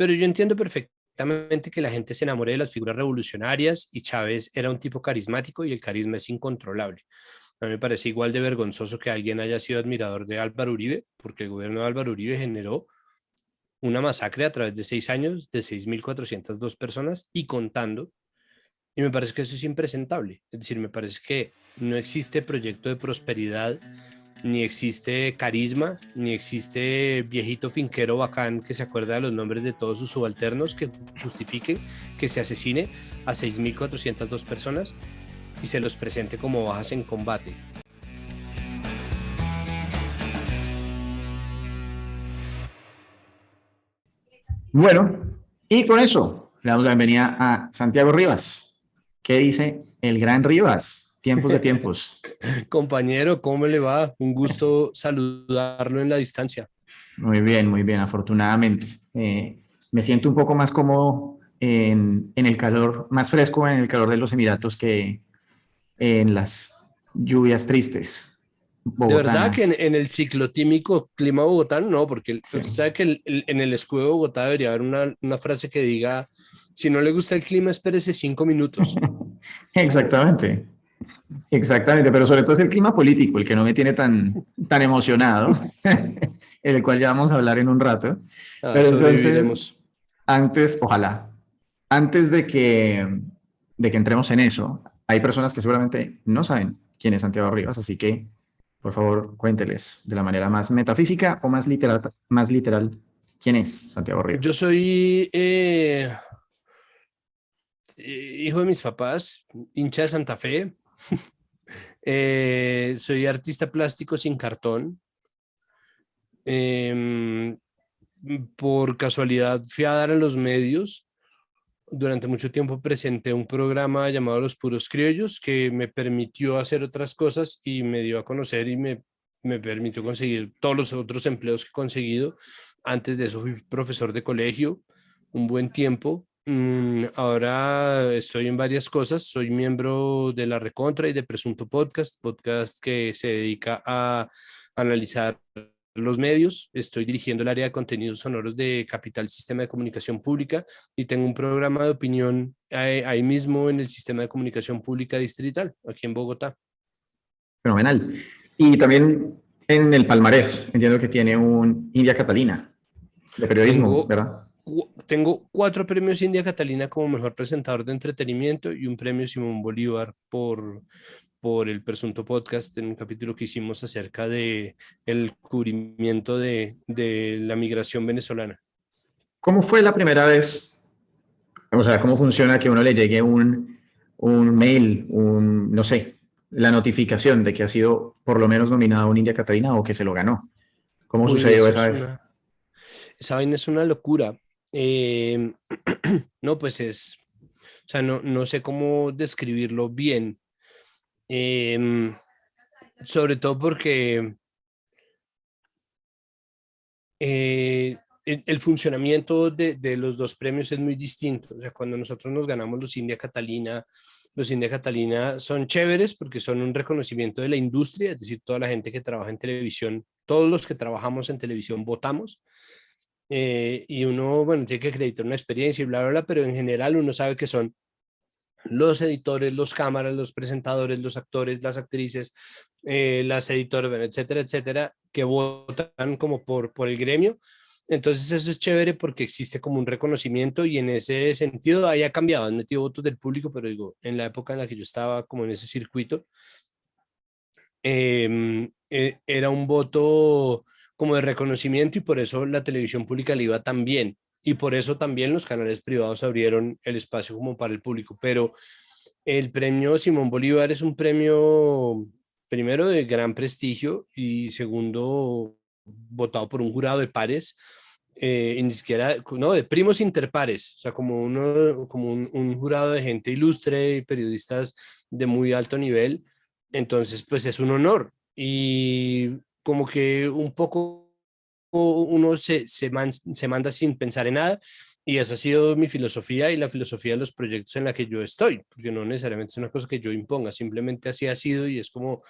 Pero yo entiendo perfectamente que la gente se enamore de las figuras revolucionarias y Chávez era un tipo carismático y el carisma es incontrolable. A mí me parece igual de vergonzoso que alguien haya sido admirador de Álvaro Uribe, porque el gobierno de Álvaro Uribe generó una masacre a través de 6 años de 6.402 personas y contando. Y me parece que eso es impresentable. Es decir, me parece que no existe proyecto de prosperidad, ni existe carisma, ni existe viejito finquero bacán que se acuerda de los nombres de todos sus subalternos que justifique que se asesine a 6.402 personas y se los presente como bajas en combate. Bueno, y con eso le damos la bienvenida a Santiago Rivas. ¿Qué dice el gran Rivas? Tiempos de tiempos. Compañero, ¿cómo le va? Un gusto saludarlo en la distancia. Muy bien, afortunadamente. Me siento un poco más cómodo en el calor, más fresco en el calor de los Emiratos que en las lluvias tristes De verdad que bogotanas. en el ciclotímico clima bogotano, no, porque Sí. usted sabe que en el escudo de Bogotá debería haber una frase que diga, si no le gusta el clima, espérese 5 minutos. Como, Exactamente, exactamente, pero sobre todo es el clima político el que no me tiene tan emocionado, el cual ya vamos a hablar en un rato. Pero entonces, sobreviviremos. ojalá, antes de que entremos en eso, hay personas que seguramente no saben quién es Santiago Rivas, así que, por favor, cuénteles de la manera más metafísica o más literal quién es Santiago Yo Rivas. soy hijo de mis papás, hincha de Santa Fe, soy artista plástico sin cartón. Em, por casualidad fui a dar en los medios. Durante mucho tiempo presenté un programa llamado Los Puros Criollos que me permitió hacer otras cosas y me dio a conocer y me permitió conseguir todos los otros empleos que he conseguido. Antes de eso fui profesor de colegio un buen tiempo. Ahora estoy en varias cosas. Soy miembro de La Recontra y de Presunto Podcast, podcast que se dedica a analizar los medios. Estoy dirigiendo el área de contenidos sonoros de Capital Sistema de Comunicación Pública y tengo un programa de opinión ahí mismo en el Sistema de Comunicación Pública Distrital, aquí en Bogotá. Fenomenal. Y también en el palmarés, entiendo que tiene un India Catalina de periodismo, Tengo, ¿verdad? tengo 4 premios India Catalina como mejor presentador de entretenimiento y un premio Simón Bolívar por el Presunto Podcast en un capítulo que hicimos acerca de el cubrimiento de la migración venezolana. ¿Cómo fue la primera vez? O sea, ¿cómo funciona que uno le llegue un mail, no sé, la notificación de que ha sido por lo menos nominado a un India Catalina o que se lo ganó? ¿Cómo Uy, sucedió eso esa es vez? esa vaina es una locura. Eh, no, pues o sea, no sé cómo describirlo bien. Em, Sobre todo porque el funcionamiento de los dos premios es muy distinto. O sea, cuando nosotros nos ganamos los India Catalina son chéveres porque son un reconocimiento de la industria, es decir, toda la gente que trabaja en televisión, todos los que trabajamos en televisión votamos. Y uno, bueno, tiene que acreditar una experiencia y bla, bla, bla, pero en general uno sabe que son los editores, los cámaras, los presentadores, los actores, las actrices, las editoras, bueno, etcétera, etcétera, que votan como por el gremio. Entonces eso es chévere porque existe como un reconocimiento y en ese sentido ahí ha cambiado, han metido votos del público, pero digo, en la época en la que yo estaba como en ese circuito, era un voto como de reconocimiento y por eso la televisión pública le iba tan bien. Y por eso también los canales privados abrieron el espacio como para el público. Pero el premio Simón Bolívar es un premio, primero, de gran prestigio y segundo, votado por un jurado de pares, y ni siquiera, no, de primos interpares, o sea, como un jurado de gente ilustre y periodistas de muy alto nivel. Entonces, pues es un honor y como que un poco uno se manda sin pensar en nada y esa ha sido mi filosofía y la filosofía de los proyectos en la que yo estoy, porque no necesariamente es una cosa que yo imponga, simplemente así ha sido y es como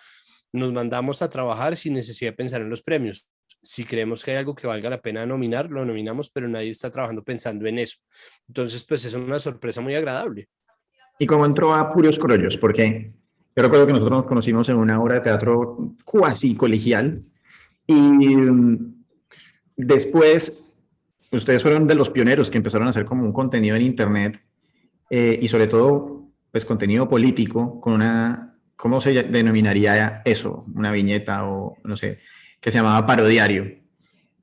nos mandamos a trabajar sin necesidad de pensar en los premios. si creemos que hay algo que valga la pena nominar, lo nominamos, pero nadie está trabajando pensando en eso. Entonces, pues es una sorpresa muy agradable. ¿Y cómo entró a Puros Corollos? Porque yo recuerdo que nosotros nos conocimos en una obra de teatro cuasi colegial y después ustedes fueron de los pioneros que empezaron a hacer como un contenido en internet y sobre todo pues contenido político con una, ¿cómo se denominaría eso? Una viñeta o no sé, que se llamaba parodiario.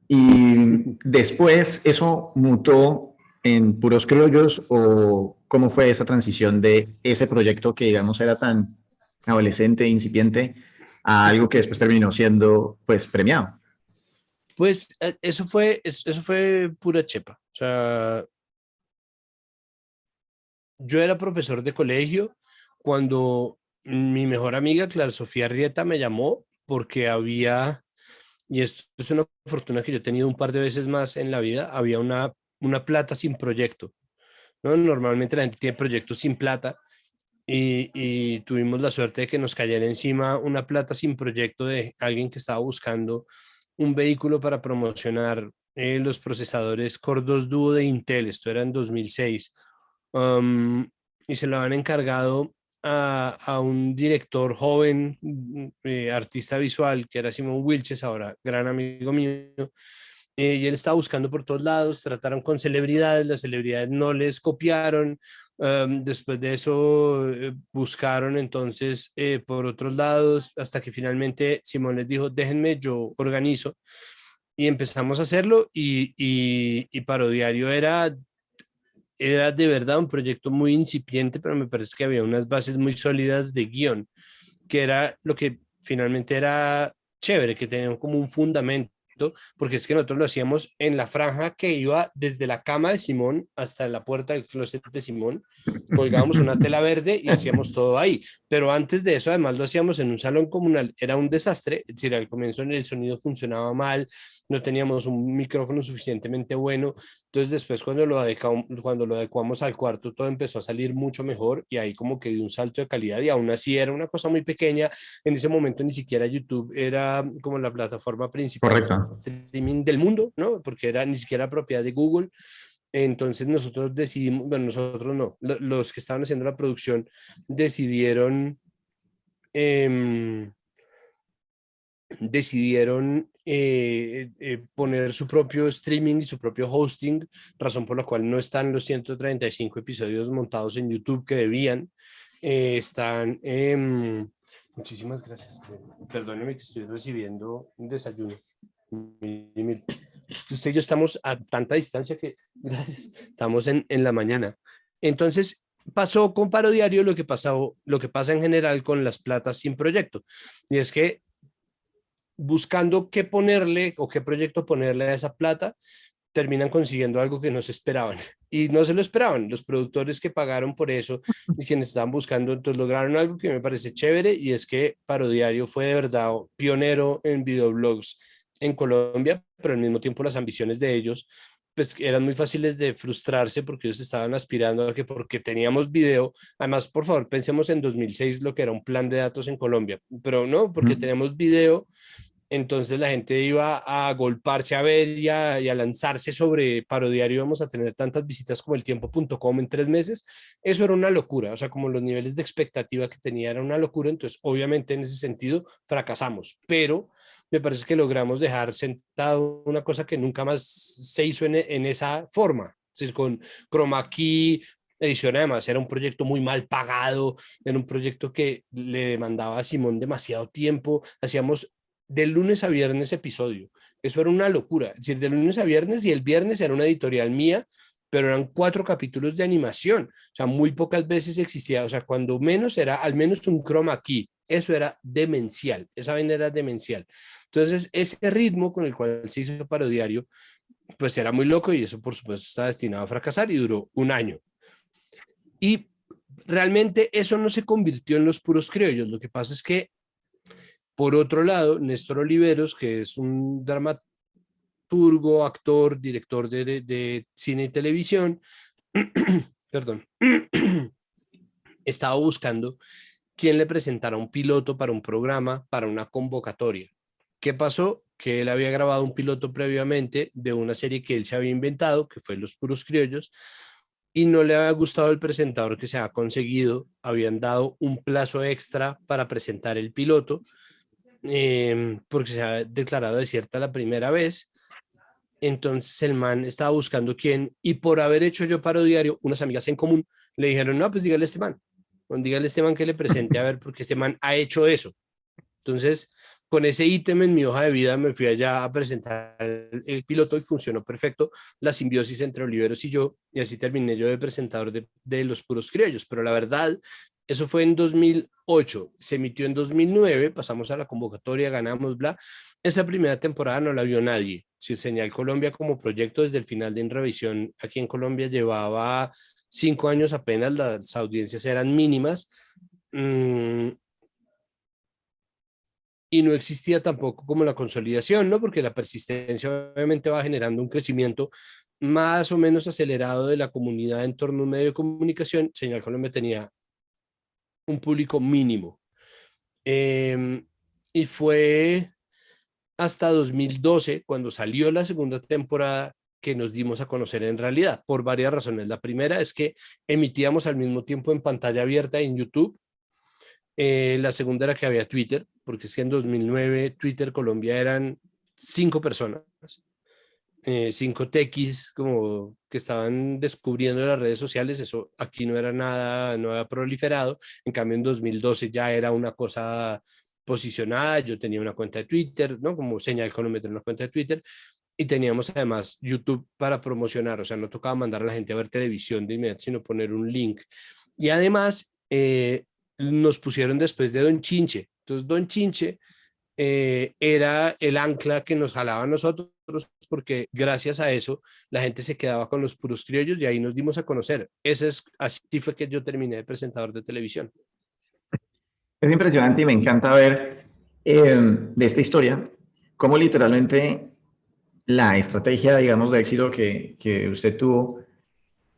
Y después eso mutó en Puros Criollos o cómo fue esa transición de ese proyecto que digamos era tan adolescente, incipiente, a algo que después terminó siendo pues premiado. Pues eso fue pura chepa. O sea, yo era profesor de colegio cuando mi mejor amiga, Clara Sofía Rieta, me llamó porque había, y esto es una fortuna que yo he tenido un par de veces más en la vida, había una plata sin proyecto, ¿no? Normalmente la gente tiene proyectos sin plata y tuvimos la suerte de que nos cayera encima una plata sin proyecto de alguien que estaba buscando un vehículo para promocionar los procesadores Core 2 Duo de Intel, esto era en 2006, um, y se lo han encargado a un director joven, artista visual, que era Simón Wilches, ahora gran amigo mío, y él estaba buscando por todos lados, trataron con celebridades, las celebridades no les copiaron, después de eso buscaron entonces por otros lados, hasta que finalmente Simón les dijo, déjenme, yo organizo, y empezamos a hacerlo, y Parodiario era de verdad un proyecto muy incipiente, pero me parece que había unas bases muy sólidas de guión, que era lo que finalmente era chévere, que tenía como un fundamento, porque es que nosotros lo hacíamos en la franja que iba desde la cama de Simón hasta la puerta del closet de Simón, colgábamos una tela verde y hacíamos todo ahí, pero antes de eso además lo hacíamos en un salón comunal, era un desastre, es decir, al comienzo el sonido funcionaba mal, no teníamos un micrófono suficientemente bueno, entonces después cuando lo adecuamos al cuarto todo empezó a salir mucho mejor y ahí como que dio un salto de calidad y aún así era una cosa muy pequeña, en ese momento ni siquiera YouTube era como la plataforma principal de Correcto. streaming del mundo, ¿no? Porque era ni siquiera propiedad de Google. Entonces nosotros decidimos, bueno, nosotros no, los que estaban haciendo la producción decidieron, eh, poner su propio streaming y su propio hosting, razón por la cual no están los 135 episodios montados en YouTube que debían. Están... muchísimas gracias. Perdóneme que estoy recibiendo un desayuno. Usted y yo estamos a tanta distancia que gracias, estamos en la mañana. Entonces, pasó con Parodiario lo que pasa en general con las platas sin proyecto. Y es que buscando qué ponerle o qué proyecto ponerle a esa plata, terminan consiguiendo algo que no se esperaban. Y no se lo esperaban. Los productores que pagaron por eso y quienes estaban buscando, entonces lograron algo que me parece chévere y es que Parodiario fue de verdad pionero en videoblogs en Colombia, pero al mismo tiempo las ambiciones de ellos pues eran muy fáciles de frustrarse porque ellos estaban aspirando a que porque teníamos video, además por favor pensemos en 2006 lo que era un plan de datos en Colombia, pero no, porque tenemos video, entonces la gente iba a golparse a ver y a lanzarse sobre Parodiario, íbamos a tener tantas visitas como el tiempo.com en 3 meses, eso era una locura, o sea, como los niveles de expectativa que tenía era una locura, entonces obviamente en ese sentido fracasamos, pero me parece que logramos dejar sentado una cosa que nunca más se hizo en esa forma, es decir, con Chroma Key, edición además era un proyecto muy mal pagado, era un proyecto que le demandaba a Simón demasiado tiempo, hacíamos de lunes a viernes episodio. Eso era una locura. Es decir, de lunes a viernes y el viernes era una editorial mía, pero eran 4 capítulos de animación. O sea, muy pocas veces existía. O sea, cuando menos era al menos un chroma key. Eso era demencial. Esa vaina era demencial. Entonces, ese ritmo con el cual se hizo Parodiario, pues era muy loco y eso, por supuesto, está destinado a fracasar y duró un año. Y realmente eso no se convirtió en los puros criollos. Lo que pasa es que por otro lado, Néstor Oliveros, que es un dramaturgo, actor, director de cine y televisión, perdón, estaba buscando quién le presentara un piloto para un programa, para una convocatoria. ¿Qué pasó? que él había grabado un piloto previamente de una serie que él se había inventado, que fue Los Puros Criollos, y no le había gustado el presentador que se había conseguido. Habían dado un plazo extra para presentar el piloto, porque se había declarado desierta la primera vez. Entonces el man estaba buscando quién, y por haber hecho Yo Paro Diario, unas amigas en común le dijeron, no, pues dígale a este man que le presente a ver, porque este man ha hecho eso. Entonces, con ese ítem en mi hoja de vida me fui allá a presentar el piloto y funcionó perfecto la simbiosis entre Oliveros y yo, y así terminé yo de presentador de Los Puros Criollos. Pero la verdad, eso fue en 2008, se emitió en 2009, pasamos a la convocatoria, ganamos, bla. Esa primera temporada no la vio nadie. Si Señal Colombia como proyecto desde el final de En Revisión aquí en Colombia llevaba 5 años apenas, las audiencias eran mínimas. Y no existía tampoco como la consolidación, ¿no? Porque la persistencia obviamente va generando un crecimiento más o menos acelerado de la comunidad en torno a un medio de comunicación. Señal Colombia tenía un público mínimo. Eh, y fue hasta 2012, cuando salió la segunda temporada, que nos dimos a conocer en realidad, por varias razones. La primera es que emitíamos al mismo tiempo en pantalla abierta en YouTube. La segunda era que había Twitter, porque es que en 2009 Twitter Colombia eran 5 personas, 5 tequis como que estaban descubriendo las redes sociales. Eso aquí no era nada, no había proliferado. En cambio en 2012 ya era una cosa posicionada. Yo tenía una cuenta de Twitter, ¿no? Como Señal Colombia tenía una cuenta de Twitter, y teníamos además YouTube para promocionar. O sea, no tocaba mandar a la gente a ver televisión de inmediato, sino poner un link. Y además nos pusieron después de Don Chinche. Entonces Don Chinche era el ancla que nos jalaba a nosotros, porque gracias a eso la gente se quedaba con Los Puros Criollos y ahí nos dimos a conocer. Así fue que yo terminé de presentador de televisión. Es impresionante y me encanta ver de esta historia cómo literalmente la estrategia, digamos, de éxito que usted tuvo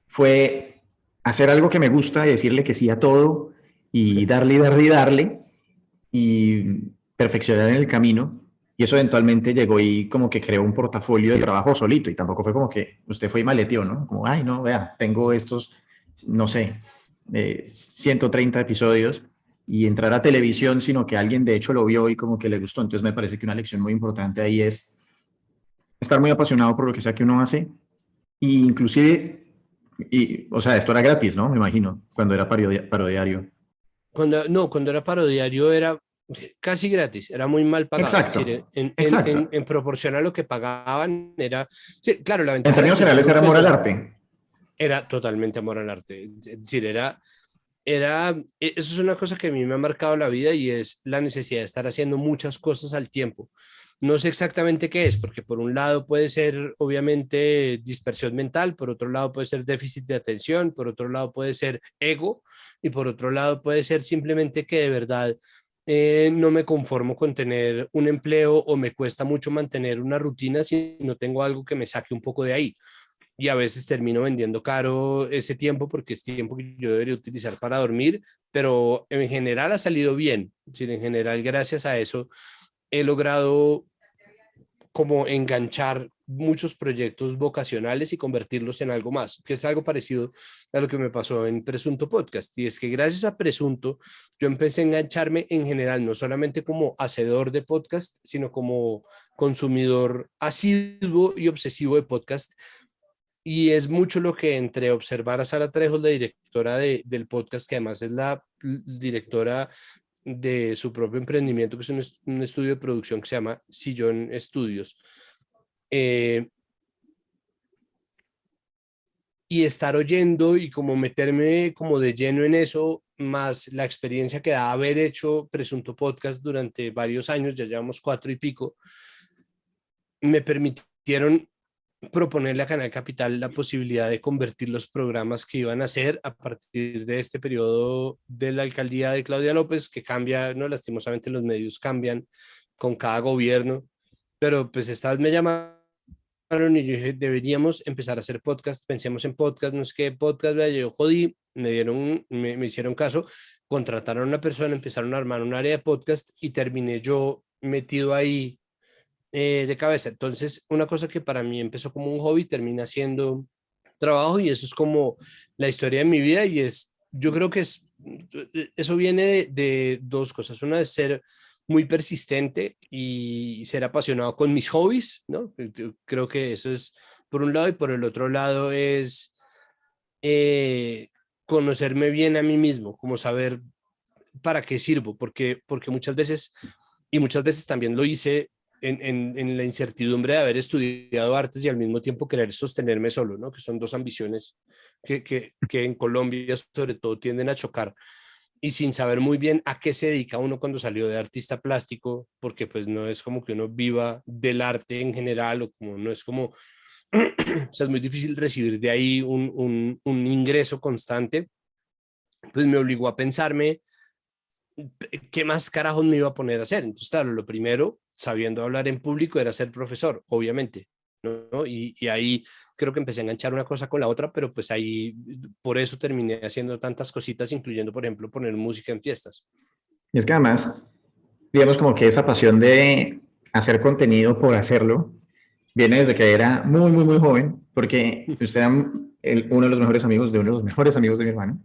fue hacer algo que me gusta y decirle que sí a todo y darle y darle y darle y perfeccionar en el camino. Y eso eventualmente llegó y como que creó un portafolio de trabajo solito. Y tampoco fue como que usted fue y maleteó, ¿no? Como, ay, no, vea, tengo estos, no sé, 130 episodios y entrar a televisión, sino que alguien de hecho lo vio y como que le gustó. Entonces me parece que una lección muy importante ahí es estar muy apasionado por lo que sea que uno hace. Y inclusive, o sea, esto era gratis, ¿no? Me imagino, cuando era parodiario. Cuando era parodiario era casi gratis, era muy mal pagado. Es Exacto, decir, exacto. en proporción a lo que pagaban, era. Sí, claro, la En ventaja era términos que no generales era un era amor al sueldo, arte. era totalmente amor al arte. Es decir, eso es una cosa que a mí me ha marcado la vida, y es la necesidad de estar haciendo muchas cosas al tiempo. No sé exactamente qué es, porque por un lado puede ser obviamente dispersión mental, por otro lado puede ser déficit de atención, por otro lado puede ser ego, y por otro lado puede ser simplemente que de verdad no me conformo con tener un empleo, o me cuesta mucho mantener una rutina si no tengo algo que me saque un poco de ahí. Y a veces termino vendiendo caro ese tiempo, porque es tiempo que yo debería utilizar para dormir, pero en general ha salido bien. Es decir, en general, gracias a eso, he logrado como enganchar muchos proyectos vocacionales y convertirlos en algo más, que es algo parecido a lo que me pasó en Presunto Podcast. Y es que gracias a Presunto yo empecé a engancharme en general, no solamente como hacedor de podcast, sino como consumidor asiduo y obsesivo de podcast. Y es mucho lo que, entre observar a Sara Trejo, la directora del podcast, que además es la directora de su propio emprendimiento, que es un estudio de producción que se llama Sillón Estudios, eh, y estar oyendo y como meterme como de lleno en eso, más la experiencia que da haber hecho Presunto Podcast durante varios años, ya llevamos 4 y pico, me permitieron proponerle a Canal Capital la posibilidad de convertir los programas que iban a hacer a partir de este periodo de la alcaldía de Claudia López, que cambia, ¿no? Lastimosamente los medios cambian con cada gobierno, pero pues esta vez me llamaron y yo dije, deberíamos empezar a hacer podcast, pensemos en podcast, no sé qué podcast, vea, yo jodí, me hicieron caso, contrataron a una persona, empezaron a armar un área de podcast, y terminé yo metido ahí de cabeza. Entonces, una cosa que para mí empezó como un hobby termina siendo trabajo y eso es como la historia de mi vida y es, yo creo que es, eso viene de dos cosas. Una es ser muy persistente y ser apasionado con mis hobbies, ¿no? Yo creo que eso es por un lado y por el otro lado es eh, conocerme bien a mí mismo, como saber para qué sirvo, porque muchas veces también lo hice en la incertidumbre de haber estudiado artes y al mismo tiempo querer sostenerme solo, ¿no? Que son dos ambiciones que en Colombia sobre todo tienden a chocar y sin saber muy bien a qué se dedica uno cuando salió de artista plástico, porque pues no es como que uno viva del arte en general o como no es como, o sea, es muy difícil recibir de ahí un ingreso constante, pues me obligó a pensarme ¿qué más carajos me iba a poner a hacer? Entonces, claro, lo primero, sabiendo hablar en público, era ser profesor, obviamente, ¿no? Y ahí creo que empecé a enganchar una cosa con la otra, pero pues ahí por eso terminé haciendo tantas cositas, incluyendo, por ejemplo, poner música en fiestas. Y es que además, digamos como que esa pasión de hacer contenido por hacerlo, viene desde que era muy, muy, muy joven, porque usted era uno de los mejores amigos de uno de los mejores amigos de mi hermano.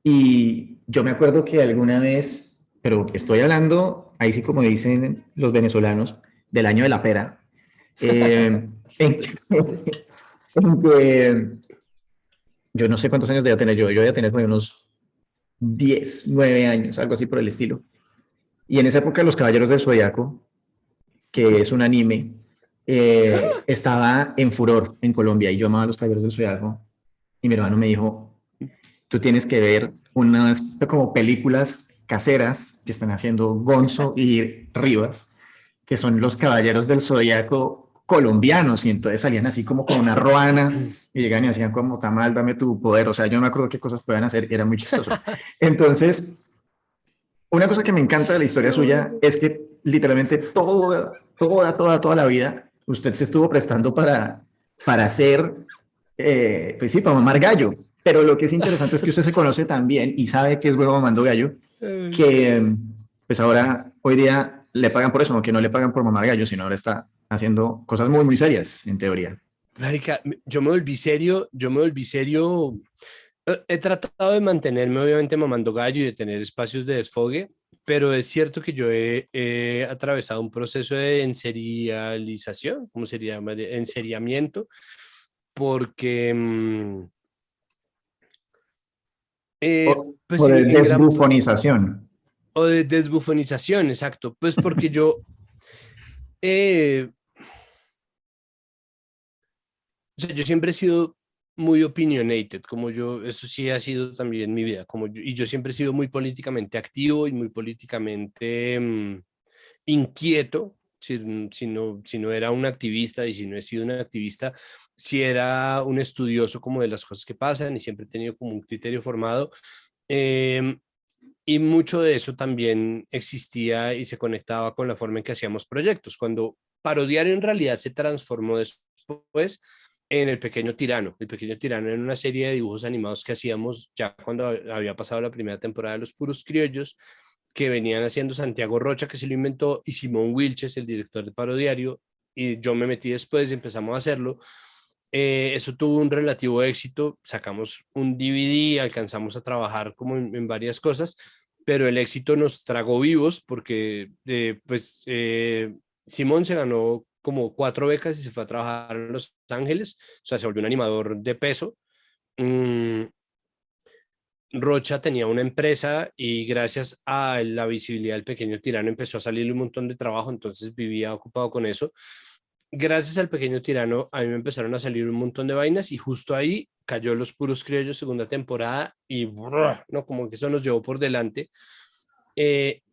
Y yo me acuerdo que alguna vez, pero estoy hablando, ahí sí como dicen los venezolanos, del año de la pera, en que yo no sé cuántos años debía tener yo debía tener como unos 10 9 años, algo así por el estilo. Y en esa época Los Caballeros del Zodiaco, que es un anime, estaba en furor en Colombia y yo amaba Los Caballeros del Zodiaco. Y mi hermano me dijo, tú tienes que ver unas como películas caseras que están haciendo Gonzo y Rivas, que son los Caballeros del Zodiaco colombianos, y entonces salían así como con una ruana y llegan y hacían como tamal, dame tu poder, o sea, yo no me acuerdo qué cosas puedan hacer, era muy chistoso. Entonces, una cosa que me encanta de la historia Qué suya bueno. es que literalmente toda la vida usted se estuvo prestando para hacer, pues sí, para mamar gallo. Pero lo que es interesante es que usted se conoce tan bien y sabe que es bueno mamando gallo, Ay, que pues ahora, hoy día, le pagan por eso, aunque no le pagan por mamar gallo, sino ahora está haciendo cosas muy, muy serias, en teoría. marica, yo me volví serio. He tratado de mantenerme obviamente mamando gallo y de tener espacios de desfogue, pero es cierto que yo he atravesado un proceso de enserialización, ¿cómo se llama? De enseriamiento, porque O pues de en gran, desbufonización. o de desbufonización, exacto, pues porque yo, eh, o sea, yo siempre he sido muy opinionated, como yo, eso sí ha sido también mi vida, y yo siempre he sido muy políticamente activo y muy políticamente inquieto, si no era un activista y si no he sido un activista, si era un estudioso como de las cosas que pasan y siempre he tenido como un criterio formado. em, y mucho de eso también existía y se conectaba con la forma en que hacíamos proyectos. Cuando Parodiar en realidad se transformó después en El Pequeño Tirano. El Pequeño Tirano era una serie de dibujos animados que hacíamos ya cuando había pasado la primera temporada de Los Puros Criollos, que venían haciendo Santiago Rocha, que se lo inventó, y Simón Wilches, el director de Parodiario, y yo me metí después y empezamos a hacerlo. Eso tuvo un relativo éxito, sacamos un DVD, alcanzamos a trabajar como en varias cosas, pero el éxito nos tragó vivos porque Simón se ganó como 4 becas y se fue a trabajar a Los Ángeles, o sea, se volvió un animador de peso. Mm, Rocha tenía una empresa y gracias a la visibilidad del Pequeño Tirano empezó a salirle un montón de trabajo, entonces vivía ocupado con eso. Gracias al Pequeño Tirano a mí me empezaron a salir un montón de vainas y justo ahí cayó Los Puros Criollos segunda temporada y no, como que eso nos llevó por delante.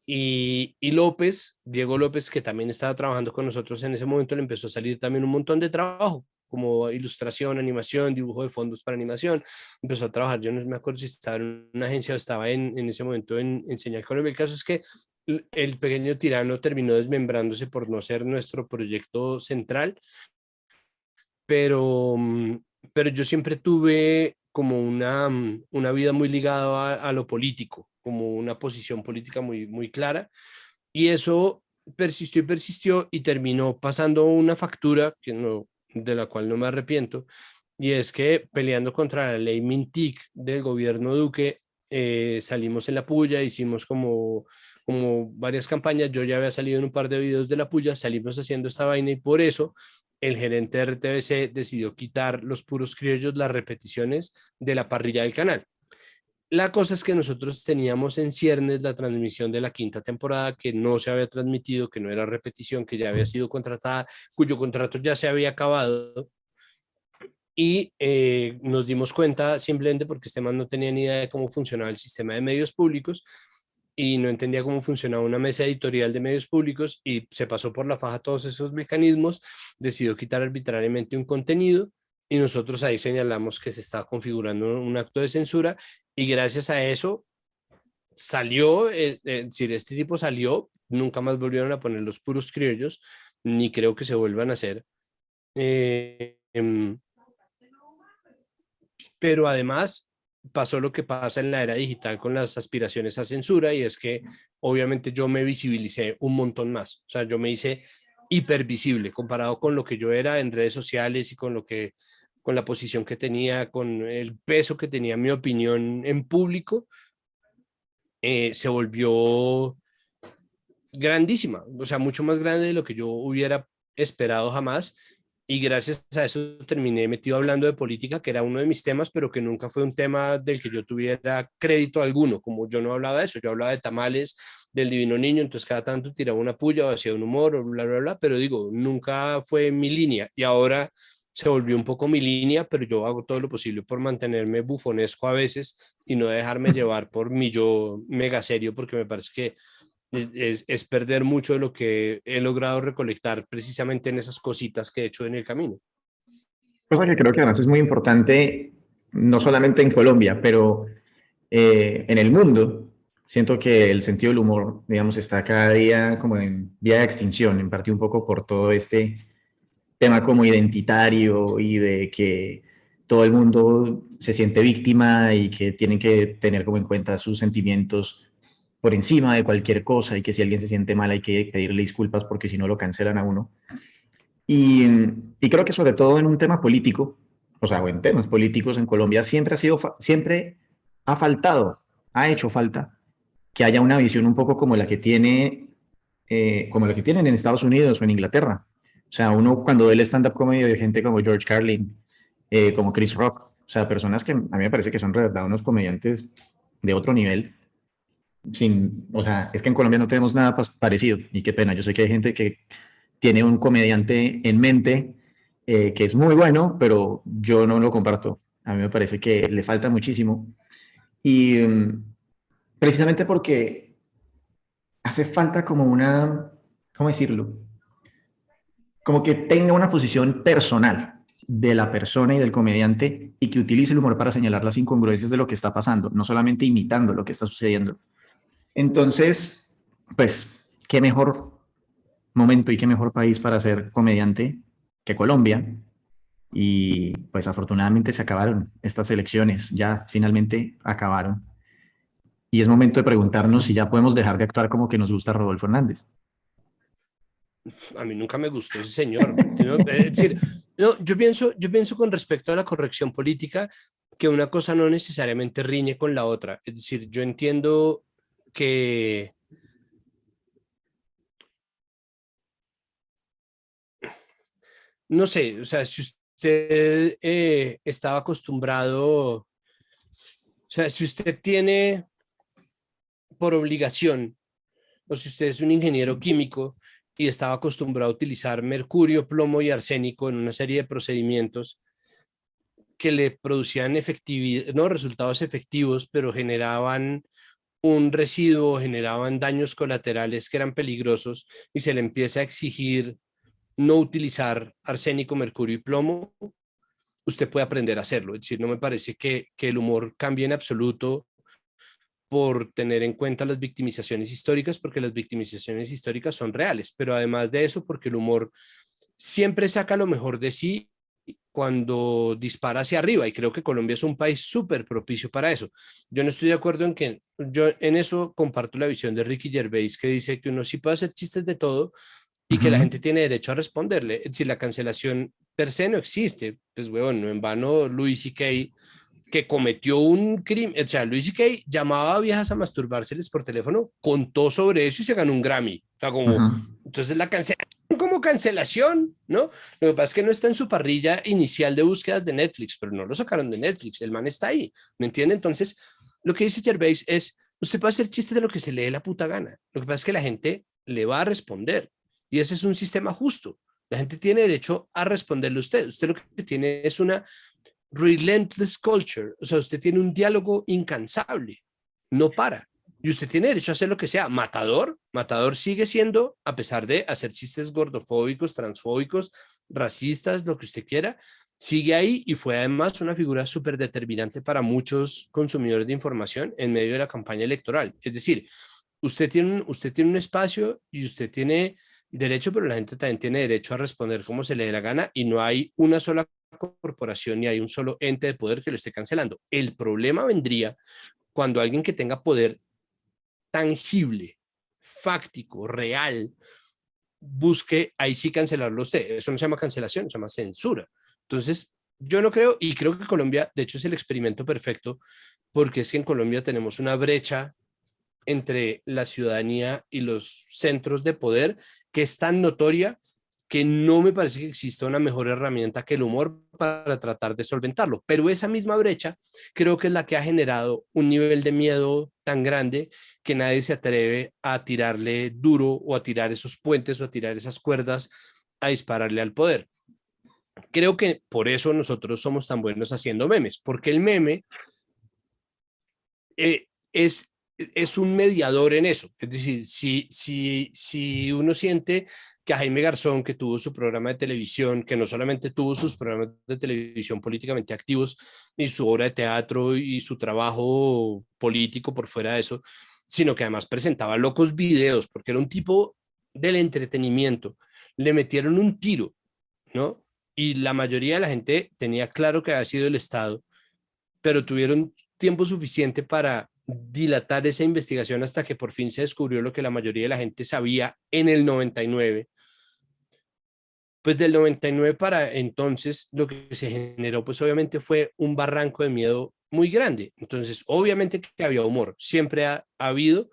Y López, Diego López, que también estaba trabajando con nosotros en ese momento, le empezó a salir también un montón de trabajo, como ilustración, animación, dibujo de fondos para animación. Empezó a trabajar, yo no me acuerdo si estaba en una agencia o estaba en ese momento en Señal Colombia. El caso es que el Pequeño Tirano terminó desmembrándose por no ser nuestro proyecto central, pero, pero yo siempre tuve como una vida muy ligada a lo político, como una posición política muy, muy clara. Y eso persistió y persistió y terminó pasando una factura que no, de la cual no me arrepiento, y es que peleando contra la ley Mintic del gobierno Duque, salimos en la puya, hicimos como varias campañas, yo ya había salido en un par de videos de la puya, salimos haciendo esta vaina y por eso el gerente de RTBC decidió quitar los puros criollos, las repeticiones de la parrilla del canal. La cosa es que nosotros teníamos en ciernes la transmisión de la quinta temporada que no se había transmitido, que no era repetición, que ya había sido contratada, cuyo contrato ya se había acabado y nos dimos cuenta simplemente porque este man no tenía ni idea de cómo funcionaba el sistema de medios públicos y no entendía cómo funcionaba una mesa editorial de medios públicos y se pasó por la faja todos esos mecanismos, decidió quitar arbitrariamente un contenido y nosotros ahí señalamos que se estaba configurando un acto de censura y gracias a eso salió, si este tipo salió, nunca más volvieron a poner los puros criollos, ni creo que se vuelvan a hacer. Eh, em, pero además pasó lo que pasa en la era digital con las aspiraciones a censura y es que obviamente yo me visibilicé un montón más, o sea, yo me hice hipervisible comparado con lo que yo era en redes sociales y con la posición que tenía, con el peso que tenía mi opinión en público, se volvió grandísima, o sea, mucho más grande de lo que yo hubiera esperado jamás. Y gracias a eso terminé metido hablando de política, que era uno de mis temas, pero que nunca fue un tema del que yo tuviera crédito alguno, como yo no hablaba de eso, yo hablaba de tamales, del divino niño, entonces cada tanto tiraba una puya o hacía un humor, o bla, bla, bla, pero digo, nunca fue mi línea y ahora se volvió un poco mi línea, pero yo hago todo lo posible por mantenerme bufonesco a veces y no dejarme llevar por mi yo mega serio, porque me parece que es perder mucho de lo que he logrado recolectar precisamente en esas cositas que he hecho en el camino. Cosa que creo que además es muy importante, no solamente en Colombia, pero en el mundo. Siento que el sentido del humor, digamos, está cada día como en vía de extinción, en parte un poco por todo este tema como identitario y de que todo el mundo se siente víctima y que tienen que tener como en cuenta sus sentimientos por encima de cualquier cosa y que si alguien se siente mal hay que pedirle disculpas porque si no lo cancelan a uno. Y, y creo que sobre todo en un tema político, o sea, o en temas políticos en Colombia siempre ha sido, siempre ha faltado, ha hecho falta que haya una visión un poco como la que tiene, como la que tienen en Estados Unidos o en Inglaterra. O sea, uno cuando ve el stand-up comedy de gente como George Carlin, como Chris Rock, o sea, personas que a mí me parece que son de verdad unos comediantes de otro nivel. Sin, o sea, es que en Colombia no tenemos nada parecido y qué pena. Yo sé que hay gente que tiene un comediante en mente que es muy bueno, pero yo no lo comparto. A mí me parece que le falta muchísimo. Y precisamente porque hace falta como una, ¿cómo decirlo? Como que tenga una posición personal de la persona y del comediante y que utilice el humor para señalar las incongruencias de lo que está pasando, no solamente imitando lo que está sucediendo. Entonces, pues, qué mejor momento y qué mejor país para ser comediante que Colombia. Y pues afortunadamente se acabaron estas elecciones, ya finalmente acabaron. Y es momento de preguntarnos si ya podemos dejar de actuar como que nos gusta Rodolfo Hernández. A mí nunca me gustó ese señor. ¿No? Es decir, no, yo pienso con respecto a la corrección política que una cosa no necesariamente riñe con la otra. Es decir, yo entiendo que, no sé, o sea, si usted estaba acostumbrado, o sea, si usted tiene por obligación, o si usted es un ingeniero químico y estaba acostumbrado a utilizar mercurio, plomo y arsénico en una serie de procedimientos que le producían efectividad, no resultados efectivos, pero generaban un residuo, generaban daños colaterales que eran peligrosos y se le empieza a exigir no utilizar arsénico, mercurio y plomo, usted puede aprender a hacerlo. Es decir, no me parece que el humor cambie en absoluto por tener en cuenta las victimizaciones históricas, porque las victimizaciones históricas son reales, pero además de eso, porque el humor siempre saca lo mejor de sí cuando dispara hacia arriba, y creo que Colombia es un país súper propicio para eso. Yo no estoy de acuerdo en que, yo en eso comparto la visión de Ricky Gervais, que dice que uno sí puede hacer chistes de todo y que la Ujú. gente tiene derecho a responderle. Si la cancelación per se no existe, pues bueno, no en vano Louis C.K., que cometió un crimen, o sea, Louis C.K. llamaba a viejas a masturbárseles por teléfono, contó sobre eso y se ganó un Grammy. O sea, como, Ujú. entonces la cancelación como cancelación, ¿no? Lo que pasa es que no está en su parrilla inicial de búsquedas de Netflix, pero no lo sacaron de Netflix, el man está ahí, ¿me entiende? Entonces, lo que dice Gervais es, usted puede hacer chistes de lo que se le dé la puta gana, lo que pasa es que la gente le va a responder, y ese es un sistema justo. La gente tiene derecho a responderle a usted. Usted lo que tiene es una relentless culture, o sea, usted tiene un diálogo incansable, no para. Y usted tiene derecho a hacer lo que sea. Matador, Matador sigue siendo, a pesar de hacer chistes gordofóbicos, transfóbicos, racistas, lo que usted quiera, sigue ahí y fue además una figura súper determinante para muchos consumidores de información en medio de la campaña electoral. Es decir, usted tiene un espacio y usted tiene derecho, pero la gente también tiene derecho a responder como se le dé la gana y no hay una sola corporación ni hay un solo ente de poder que lo esté cancelando. El problema vendría cuando alguien que tenga poder tangible, fáctico, real, busque ahí sí cancelarlo usted. Eso no se llama cancelación, se llama censura. Entonces, yo no creo, y creo que Colombia, de hecho, es el experimento perfecto, porque es que en Colombia tenemos una brecha entre la ciudadanía y los centros de poder que es tan notoria que no me parece que exista una mejor herramienta que el humor para tratar de solventarlo. Pero esa misma brecha creo que es la que ha generado un nivel de miedo tan grande que nadie se atreve a tirarle duro o a tirar esos puentes o a tirar esas cuerdas a dispararle al poder. Creo que por eso nosotros somos tan buenos haciendo memes, porque el meme eh, es, es un mediador en eso. Es decir, si uno siente que a Jaime Garzón, que tuvo su programa de televisión, que no solamente tuvo sus programas de televisión políticamente activos, y su obra de teatro y su trabajo político por fuera de eso, sino que además presentaba locos videos, porque era un tipo del entretenimiento, le metieron un tiro, ¿no? Y la mayoría de la gente tenía claro que había sido el Estado, pero tuvieron tiempo suficiente para dilatar esa investigación hasta que por fin se descubrió lo que la mayoría de la gente sabía en el 99. Pues del 99 para entonces lo que se generó pues obviamente fue un barranco de miedo muy grande. Entonces obviamente que había humor, siempre ha habido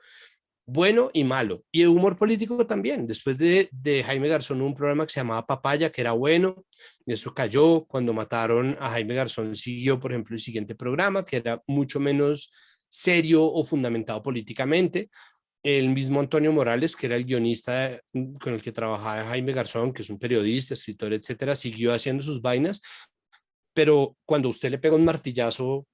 bueno y malo. Y el humor político también. Después de Jaime Garzón, un programa que se llamaba Papaya, que era bueno, y eso cayó. Cuando mataron a Jaime Garzón, siguió, por ejemplo, el siguiente programa, que era mucho menos serio o fundamentado políticamente. El mismo Antonio Morales, que era el guionista con el que trabajaba Jaime Garzón, que es un periodista, escritor, etcétera, siguió haciendo sus vainas, pero cuando usted le pega un martillazo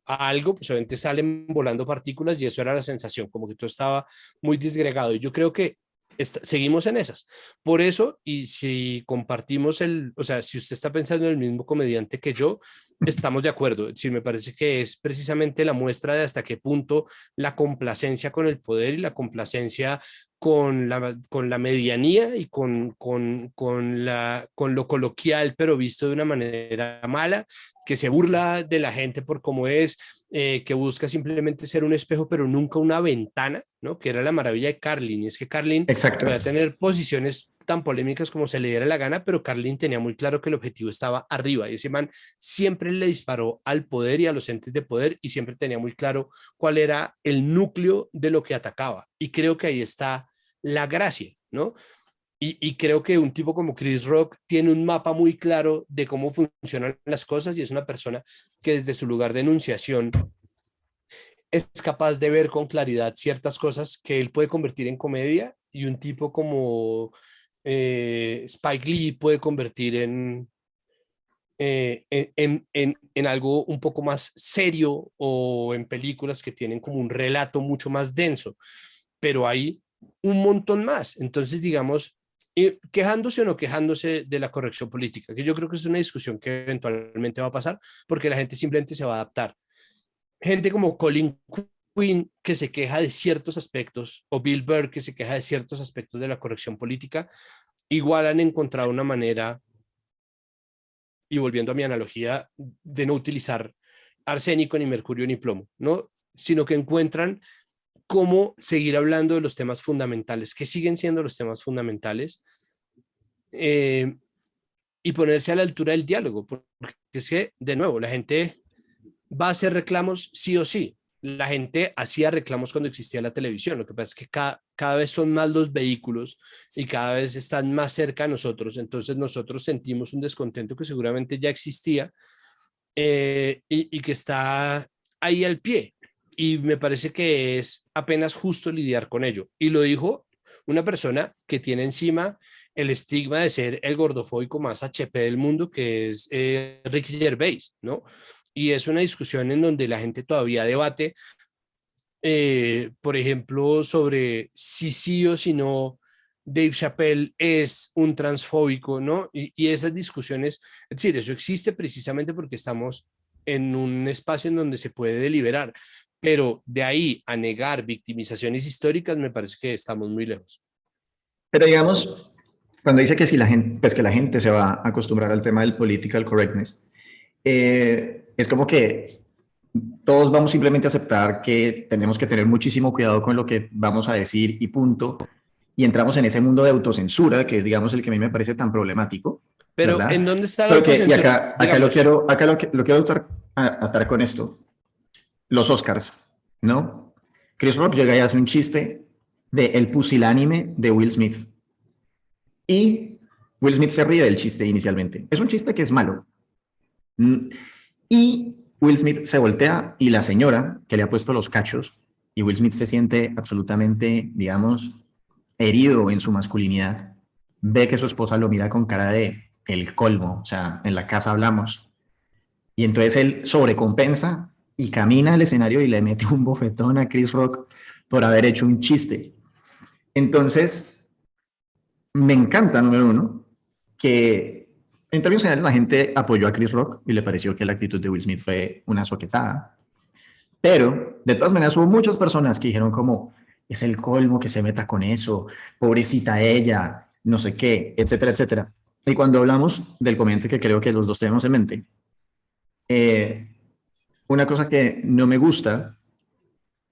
a algo, pues obviamente salen volando partículas y eso era la sensación, como que todo estaba muy disgregado. Y yo creo que seguimos en esas. Por eso, y si compartimos o sea, si usted está pensando en el mismo comediante que yo, estamos de acuerdo. Sí, me parece que es precisamente la muestra de hasta qué punto la complacencia con el poder y la complacencia con la medianía y con lo coloquial, pero visto de una manera mala, que se burla de la gente por cómo es, que busca simplemente ser un espejo, pero nunca una ventana, ¿no? Que era la maravilla de Carlin, y es que Carlin Exacto. podía tener posiciones tan polémicas como se le diera la gana, pero Carlin tenía muy claro que el objetivo estaba arriba, y ese man siempre le disparó al poder y a los entes de poder, y siempre tenía muy claro cuál era el núcleo de lo que atacaba, y creo que ahí está la gracia, ¿no? Y creo que un tipo como Chris Rock tiene un mapa muy claro de cómo funcionan las cosas y es una persona que desde su lugar de enunciación es capaz de ver con claridad ciertas cosas que él puede convertir en comedia y un tipo como Spike Lee puede convertir en algo un poco más serio o en películas que tienen como un relato mucho más denso, pero hay un montón más. Entonces, digamos, quejándose o no quejándose de la corrección política, que yo creo que es una discusión que eventualmente va a pasar porque la gente simplemente se va a adaptar. Gente como Colin Quinn que se queja de ciertos aspectos o Bill Burr que se queja de ciertos aspectos de la corrección política, igual han encontrado una manera y volviendo a mi analogía de no utilizar arsénico, ni mercurio, ni plomo, ¿no? Sino que encuentran cómo seguir hablando de los temas fundamentales, que siguen siendo los temas fundamentales, eh, y ponerse a la altura del diálogo, porque es que, de nuevo, la gente va a hacer reclamos sí o sí. La gente hacía reclamos cuando existía la televisión. Lo que pasa es que cada vez son más los vehículos y cada vez están más cerca a nosotros. Entonces nosotros sentimos un descontento que seguramente ya existía, y que está ahí al pie. Y me parece que es apenas justo lidiar con ello. Y lo dijo una persona que tiene encima el estigma de ser el gordofóbico más HP del mundo, que es Ricky Gervais, ¿no? Y es una discusión en donde la gente todavía debate, por ejemplo, sobre si sí o si no Dave Chappelle es un transfóbico, ¿no? Y esas discusiones, es decir, eso existe precisamente porque estamos en un espacio en donde se puede deliberar, pero de ahí a negar victimizaciones históricas, me parece que estamos muy lejos. Pero digamos, cuando dice que si la gente, pues que la gente se va a acostumbrar al tema del political correctness, es como que todos vamos simplemente a aceptar que tenemos que tener muchísimo cuidado con lo que vamos a decir y punto. Y entramos en ese mundo de autocensura, que es, digamos, el que a mí me parece tan problemático, Pero ¿verdad? ¿en dónde está la Pero que, y autocensura? acá Digamos, lo quiero atar con esto. Los Oscars, ¿no? Chris Rock llega y hace un chiste de el pusilánime de Will Smith. Y Will Smith se ríe del chiste inicialmente. Es un chiste que es malo. Y Will Smith se voltea y la señora que le ha puesto los cachos, y Will Smith se siente absolutamente, digamos, herido en su masculinidad, ve que su esposa lo mira con cara de el colmo, o sea, en la casa hablamos. Y entonces él sobrecompensa y camina al escenario y le mete un bofetón a Chris Rock por haber hecho un chiste. Entonces, me encanta, número uno, que en términos generales la gente apoyó a Chris Rock y le pareció que la actitud de Will Smith fue una soquetada. Pero, de todas maneras, hubo muchas personas que dijeron como, es el colmo que se meta con eso, pobrecita ella, no sé qué, etcétera, etcétera. Y cuando hablamos del comediante que creo que los dos tenemos en mente, eh, una cosa que no me gusta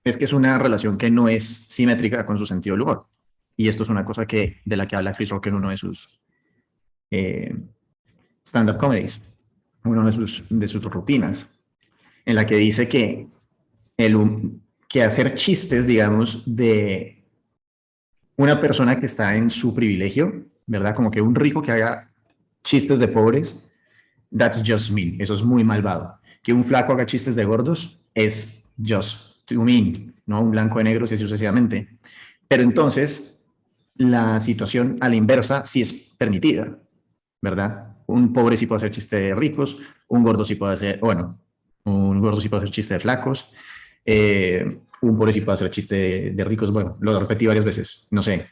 es que es una relación que no es simétrica con su sentido del humor. Y esto es una cosa que, de la que habla Chris Rock en uno de sus eh, stand-up comedies, una de sus rutinas, en la que dice que, que hacer chistes, digamos, de una persona que está en su privilegio, ¿verdad? Como que un rico que haga chistes de pobres, that's just mean, eso es muy malvado. Que un flaco haga chistes de gordos es just too mean, ¿no? Un blanco de negros y así sucesivamente. Pero entonces, la situación a la inversa sí es permitida, ¿verdad? Un pobre sí puede hacer chiste de ricos, un gordo sí puede hacer, bueno, un gordo sí puede hacer chiste de flacos, un pobre sí puede hacer chiste de ricos, bueno, lo repetí varias veces, no sé,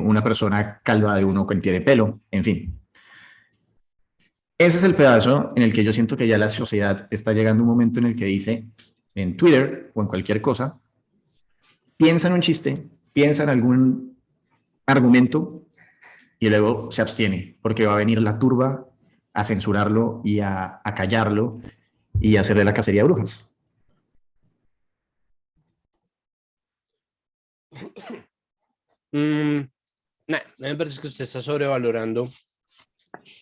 una persona calva de uno que tiene pelo, en fin. Ese es el pedazo en el que yo siento que ya la sociedad está llegando a un momento en el que dice, en Twitter o en cualquier cosa, piensa en un chiste, piensa en algún argumento y luego se abstiene, porque va a venir la turba a censurarlo y a callarlo y a hacerle la cacería de brujas. mm, nah, me parece que usted está sobrevalorando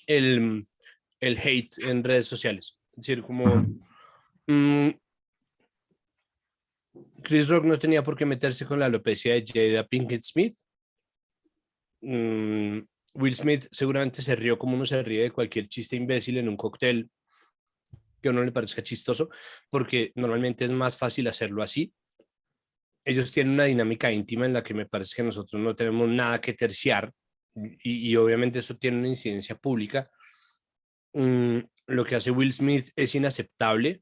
el, el hate en redes sociales. Es decir, como Ujú. mm, Chris Rock no tenía por qué meterse con la alopecia de Jada Pinkett Smith. Mm, Will Smith seguramente se rió como uno se ríe de cualquier chiste imbécil en un cóctel que a uno le parezca chistoso, porque normalmente es más fácil hacerlo así. Ellos tienen una dinámica íntima en la que me parece que nosotros no tenemos nada que terciar, y obviamente eso tiene una incidencia pública. Lo que hace Will Smith es inaceptable,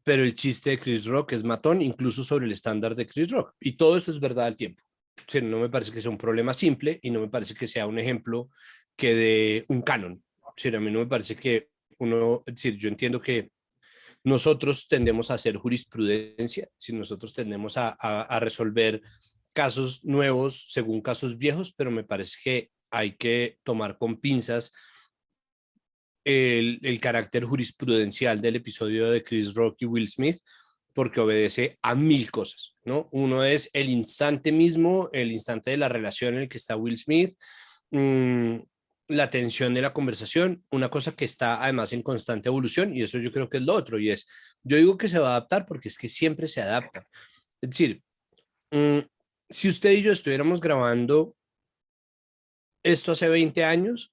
pero el chiste de Chris Rock es matón, incluso sobre el estándar de Chris Rock. Y todo eso es verdad al tiempo. O sea, no me parece que sea un problema simple y no me parece que sea un ejemplo que de un canon. O sea, a mí no me parece que uno, es decir, yo entiendo que nosotros tendemos a hacer jurisprudencia, si nosotros tendemos a resolver casos nuevos según casos viejos, pero me parece que hay que tomar con pinzas el carácter jurisprudencial del episodio de Chris Rock y Will Smith, porque obedece a 1000 cosas, ¿no? Uno es el instante mismo, el instante de la relación en el que está Will Smith, mmm, la tensión de la conversación, una cosa que está además en constante evolución, y eso yo creo que es lo otro, y es, yo digo que se va a adaptar porque es que siempre se adapta. Es decir, si usted y yo estuviéramos grabando esto hace 20 años,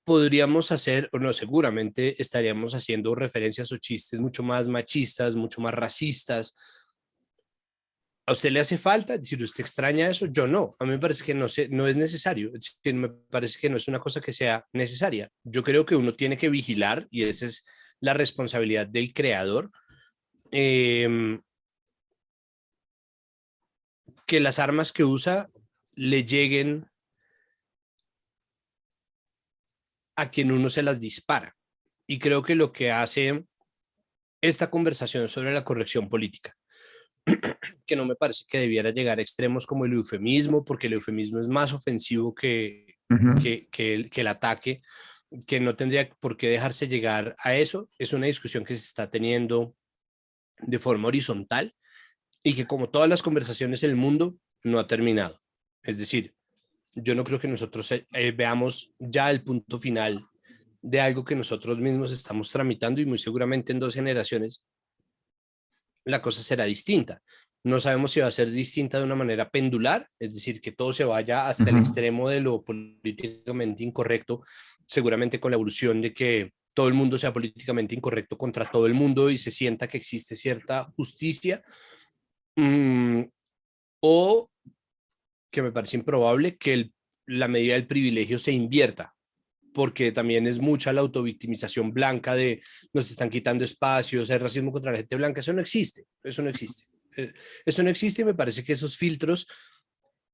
podríamos hacer, o no, seguramente estaríamos haciendo referencias o chistes mucho más machistas, mucho más racistas. ¿A usted le hace falta? Es decir, ¿usted extraña eso? Yo no. A mí me parece que no es necesario. Es decir, me parece que no es una cosa que sea necesaria. Yo creo que uno tiene que vigilar, y esa es la responsabilidad del creador, eh, que las armas que usa le lleguen a quien uno se las dispara. Y creo que lo que hace esta conversación sobre la corrección política, que no me parece que debiera llegar a extremos como el eufemismo, porque el eufemismo es más ofensivo que el ataque, que no tendría por qué dejarse llegar a eso. Es una discusión que se está teniendo de forma horizontal y que, como todas las conversaciones en el mundo, no ha terminado. Es decir, yo no creo que nosotros veamos ya el punto final de algo que nosotros mismos estamos tramitando, y muy seguramente en 2 generaciones la cosa será distinta. No sabemos si va a ser distinta de una manera pendular, es decir, que todo se vaya hasta el extremo de lo políticamente incorrecto, seguramente con la evolución de que todo el mundo sea políticamente incorrecto contra todo el mundo y se sienta que existe cierta justicia, o que me parece improbable que la medida del privilegio se invierta, porque también es mucha la autovictimización blanca de nos están quitando espacios, el racismo contra la gente blanca. Eso no existe, eso no existe. Eso no existe, y me parece que esos filtros,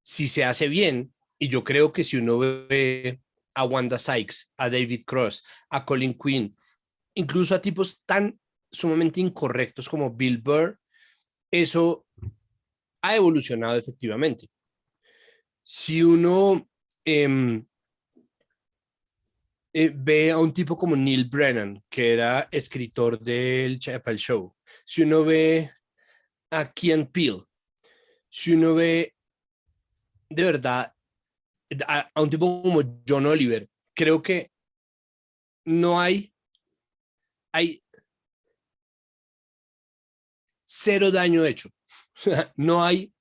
si se hace bien, y yo creo que si uno ve a Wanda Sykes, a David Cross, a Colin Quinn, incluso a tipos tan sumamente incorrectos como Bill Burr, eso ha evolucionado efectivamente. Si uno ve a un tipo como Neil Brennan, que era escritor del Chappelle Show, si uno ve a Key and Peele, si uno ve de verdad a un tipo como John Oliver, creo que no hay cero daño hecho. No hay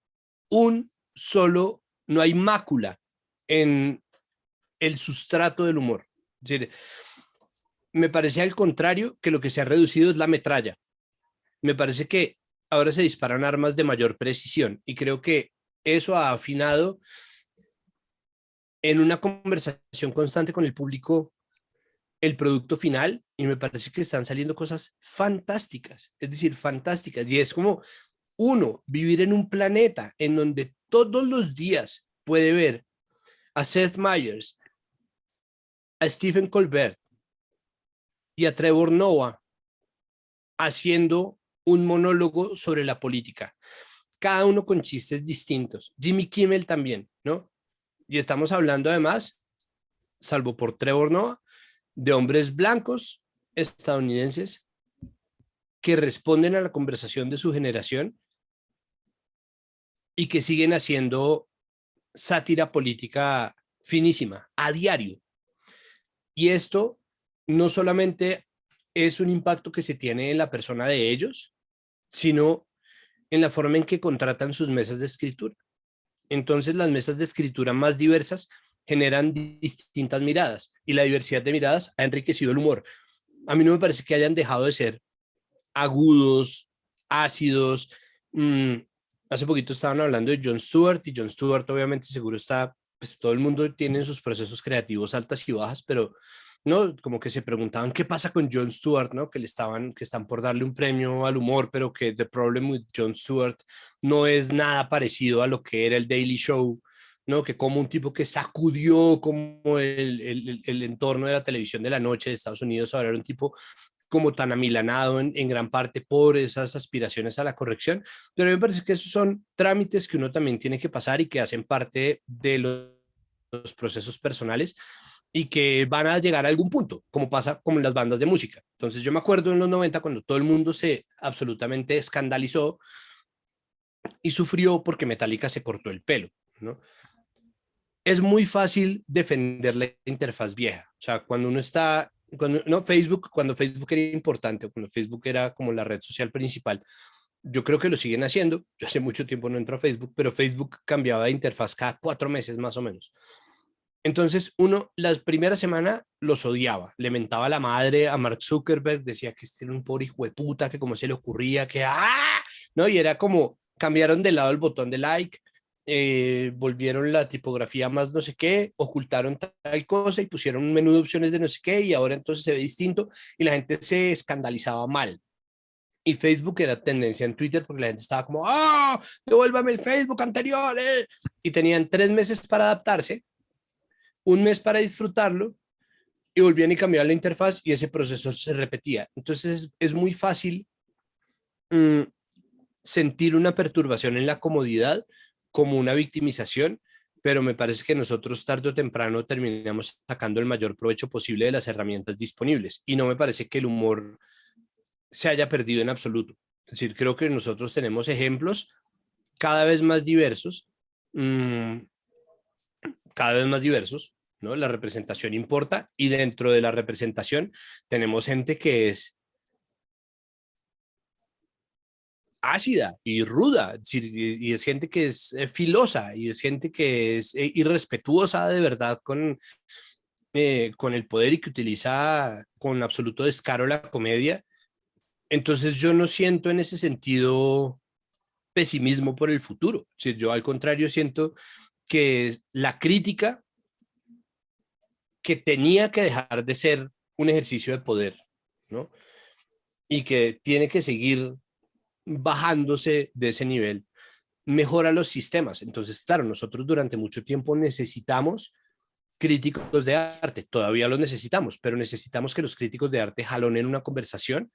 no hay mácula en el sustrato del humor. Es decir, me parece al contrario que lo que se ha reducido es la metralla. Me parece que ahora se disparan armas de mayor precisión, y creo que eso ha afinado en una conversación constante con el público el producto final, y me parece que están saliendo cosas fantásticas, es decir, fantásticas. Y es como uno vivir en un planeta en donde todos los días puede ver a Seth Meyers, a Stephen Colbert y a Trevor Noah haciendo un monólogo sobre la política, cada uno con chistes distintos. Jimmy Kimmel también, ¿no? Y estamos hablando además, salvo por Trevor Noah, de hombres blancos estadounidenses que responden a la conversación de su generación y que siguen haciendo sátira política finísima a diario. Y esto no solamente es un impacto que se tiene en la persona de ellos, sino en la forma en que contratan sus mesas de escritura. Entonces, las mesas de escritura más diversas generan distintas miradas, y la diversidad de miradas ha enriquecido el humor. A mí no me parece que hayan dejado de ser agudos, ácidos. Hace poquito estaban hablando de Jon Stewart, y Jon Stewart obviamente seguro está, pues todo el mundo tiene en sus procesos creativos altas y bajas, pero no, como que se preguntaban qué pasa con Jon Stewart, ¿no? Que están por darle un premio al humor, pero que The Problem with Jon Stewart no es nada parecido a lo que era el Daily Show, ¿no? Que como un tipo que sacudió como el entorno de la televisión de la noche de Estados Unidos, ahora era un tipo como tan amilanado en gran parte por esas aspiraciones a la corrección. Pero me parece que esos son trámites que uno también tiene que pasar y que hacen parte de lo los procesos personales y que van a llegar a algún punto, como pasa como en las bandas de música. Entonces yo me acuerdo en los 90 cuando todo el mundo se absolutamente escandalizó y sufrió porque Metallica se cortó el pelo, ¿no? Es muy fácil defender la interfaz vieja. O sea, cuando uno está, cuando Facebook era importante, o cuando Facebook era como la red social principal, yo creo que lo siguen haciendo. Yo hace mucho tiempo no entro a Facebook, pero Facebook cambiaba de interfaz cada 4 meses más o menos. Entonces, uno, la primera semana los odiaba, le mentaba a la madre a Mark Zuckerberg, decía que este era un pobre hijo de puta, que cómo se le ocurría, que ¡ah! ¿No? Y era como, cambiaron de lado el botón de like, volvieron la tipografía más no sé qué, ocultaron tal cosa y pusieron un menú de opciones de no sé qué, y ahora entonces se ve distinto, y la gente se escandalizaba mal. Y Facebook era tendencia en Twitter porque la gente estaba como, ¡ah! ¡Devuélvame el Facebook anterior! Y tenían 3 meses para adaptarse, un mes para disfrutarlo y volvían y cambiaban la interfaz y ese proceso se repetía. Entonces es muy fácil mmm, sentir una perturbación en la comodidad como una victimización, pero me parece que nosotros tarde o temprano terminamos sacando el mayor provecho posible de las herramientas disponibles y no me parece que el humor se haya perdido en absoluto. Es decir, creo que nosotros tenemos ejemplos cada vez más diversos, mmm, cada vez más diversos, ¿no? La representación importa y dentro de la representación tenemos gente que es ácida y ruda, y es gente que es filosa y es gente que es irrespetuosa de verdad con el poder y que utiliza con absoluto descaro la comedia. Entonces yo no siento en ese sentido pesimismo por el futuro. Si yo al contrario siento que la crítica que tenía que dejar de ser un ejercicio de poder, ¿no? Y que tiene que seguir bajándose de ese nivel, mejora los sistemas. Entonces, claro, nosotros durante mucho tiempo necesitamos críticos de arte, todavía los necesitamos, pero necesitamos que los críticos de arte jalonen una conversación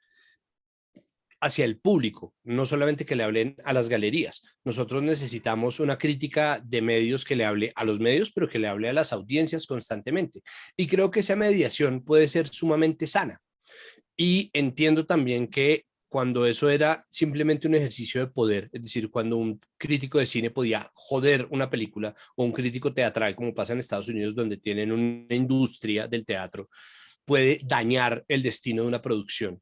hacia el público, no solamente que le hablen a las galerías. Nosotros necesitamos una crítica de medios que le hable a los medios, pero que le hable a las audiencias constantemente. Y creo que esa mediación puede ser sumamente sana. Y entiendo también que cuando eso era simplemente un ejercicio de poder, es decir, cuando un crítico de cine podía joder una película o un crítico teatral, como pasa en Estados Unidos, donde tienen una industria del teatro, puede dañar el destino de una producción.